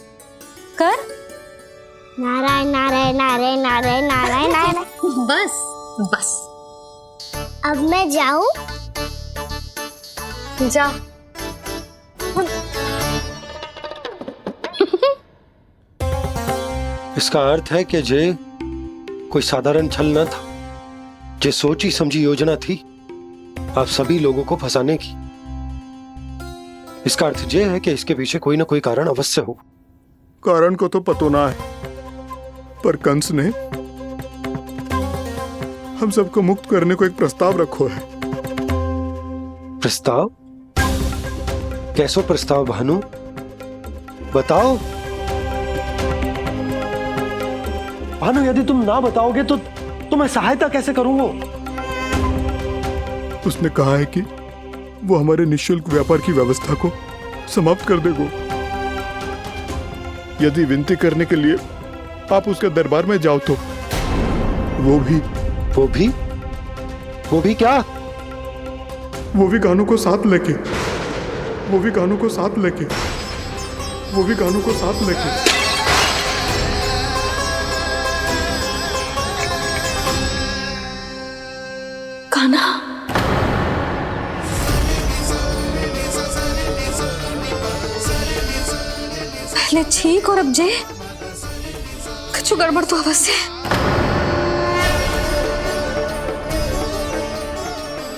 कर। नारायण नारायण नारायण नारायण नारायण नारायण। बस बस। अब मैं जाऊं? जा। इसका अर्थ है कि जे कोई साधारण छल न था, जे सोची समझी योजना थी आप सभी लोगों को फंसाने की। इसका अर्थ ये है कि इसके पीछे कोई ना कोई कारण अवश्य हो। कारण को तो पतो ना है, पर कंस ने हम सबको मुक्त करने को एक प्रस्ताव रखो है। प्रस्ताव? कैसो प्रस्ताव भानु, बताओ। भानु, यदि तुम ना बताओगे तो मैं सहायता कैसे करूंगा? उसने कहा है कि वो हमारे निःशुल्क व्यापार की व्यवस्था को समाप्त कर देगा। यदि विनती करने के लिए आप उसके दरबार में जाओ तो वो भी क्या? वो भी कानों को साथ लेके कान्हा, पहले ठीक और अब जे कुछ गड़बड़ तो अवश्य।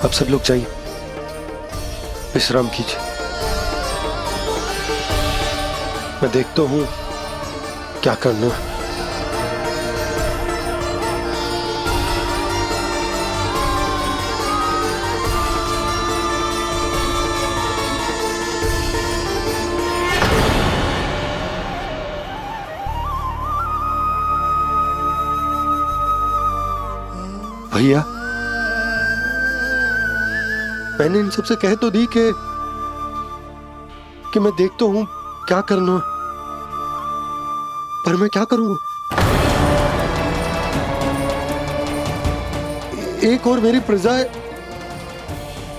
अब सब लोग जाइए, विश्राम कीजिए। मैं देखता हूं क्या करना है। भैया, मैंने इन सबसे कह तो दी कि मैं देखता हूं क्या करना, पर मैं क्या करूंगा? एक और मेरी प्रजा है,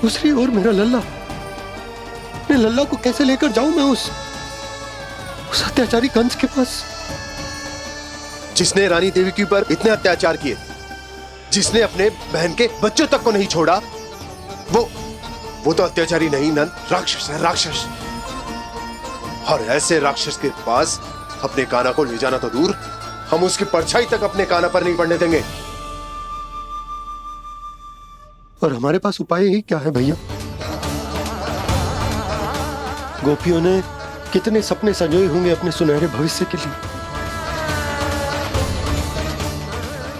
दूसरी ओर मेरा लल्ला। मैं लल्ला को कैसे लेकर जाऊं मैं उस अत्याचारी कंस के पास, जिसने रानी देवी के ऊपर इतने अत्याचार किए, जिसने अपने बहन के बच्चों तक को नहीं छोड़ा। वो तो अत्याचारी नहीं नंद, राक्षस है, राक्षस। और ऐसे राक्षस के पास अपने कान्हा को ले जाना तो दूर, हम उसकी परछाई तक अपने कान्हा पर नहीं पड़ने देंगे। और हमारे पास उपाय ही क्या है भैया? गोपियों ने कितने सपने संजोए होंगे अपने सुनहरे भविष्य के लिए,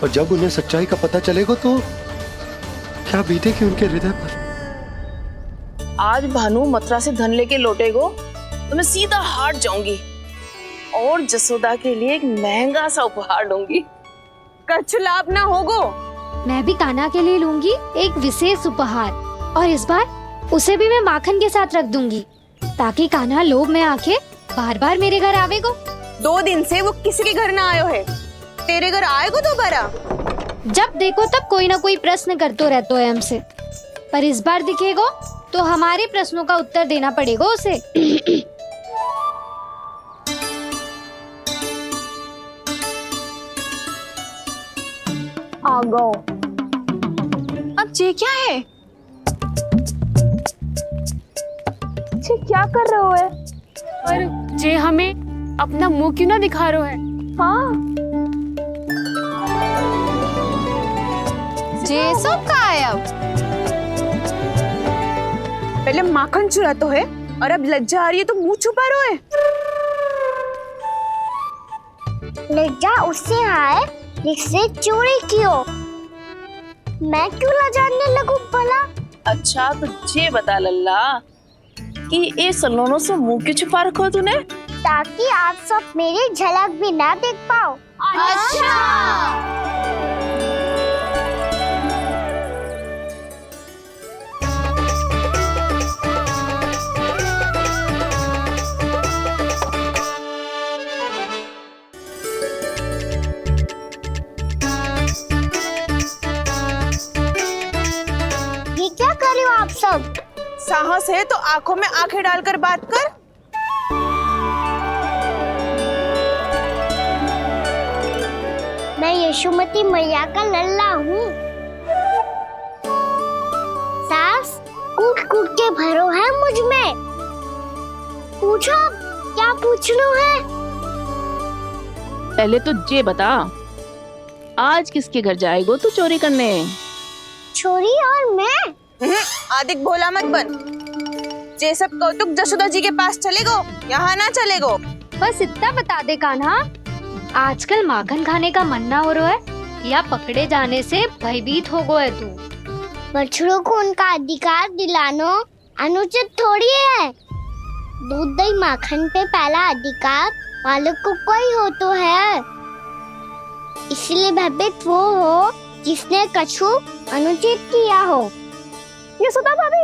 और जब उन्हें सच्चाई का पता चलेगा तो क्या बीतेगी उनके हृदय पर? आज भानु मथुरा से धन लेके लौटेगो तो मैं सीधा हाट जाऊंगी और जसोदा के लिए एक महंगा सा उपहार दूंगी। कछु लाभ ना होगो। मैं भी कान्हा के लिए लूंगी एक विशेष उपहार, और इस बार उसे भी मैं माखन के साथ रख दूंगी, ताकि कान्हा लोभ में आके बार बार मेरे घर आवेगो। 2 दिन से वो किसी के घर ना आयो है, तेरे घर आएगो दोबारा? जब देखो तब कोई ना कोई प्रश्न करते रहते हो हमसे, पर इस बार दिखेगो तो हमारे प्रश्नों का उत्तर देना पड़ेगा उसे। आ गो। अब जे क्या है? जे क्या कर रहे हो है? पर जे हमें अपना मुंह क्यों ना दिखा रहे है? हाँ, जे सब का है अब? पहले माखन चुरा तो है और अब लज्जा आ रही है तो मुंह छुपा रहे है। लज्जा उससे है जिससे चोरी की हो। मैं क्यों लजाने लगूं भला? अच्छा तो ये बता लल्ला कि ये सलोनों से मुंह क्यों छुपा रखो तूने? ताकि आप सब मेरी झलक भी ना देख पाओ। अच्छा। ये क्या कर रहे हो आप सब? साहस है तो आंखों में आंखें डालकर बात कर। मैं यशोमती मैया का लल्ला हूँ। सास कूट कूट के भरो है मुझ में। पूछो क्या पूछना है? पहले तो ये बता, आज किसके घर जाएगो तू चोरी करने? छोरी और मैं? आदिक भोला मत बन। जे सब कौतुक जसोदा जी के पास चलेगो, यहाँ ना चलेगो। बस इतना बता दे कान्हा, आजकल माखन खाने का मन ना हो रहा है या पकड़े जाने से भयभीत हो गए तू? बछड़ों को उनका अधिकार दिलाना अनुचित थोड़ी है। दूध दही माखन पे पहला अधिकार मालिक को कोई हो तो है। इसलिए भयभीत वो हो जिसने कछु अनुचित किया हो। यशोदा भाभी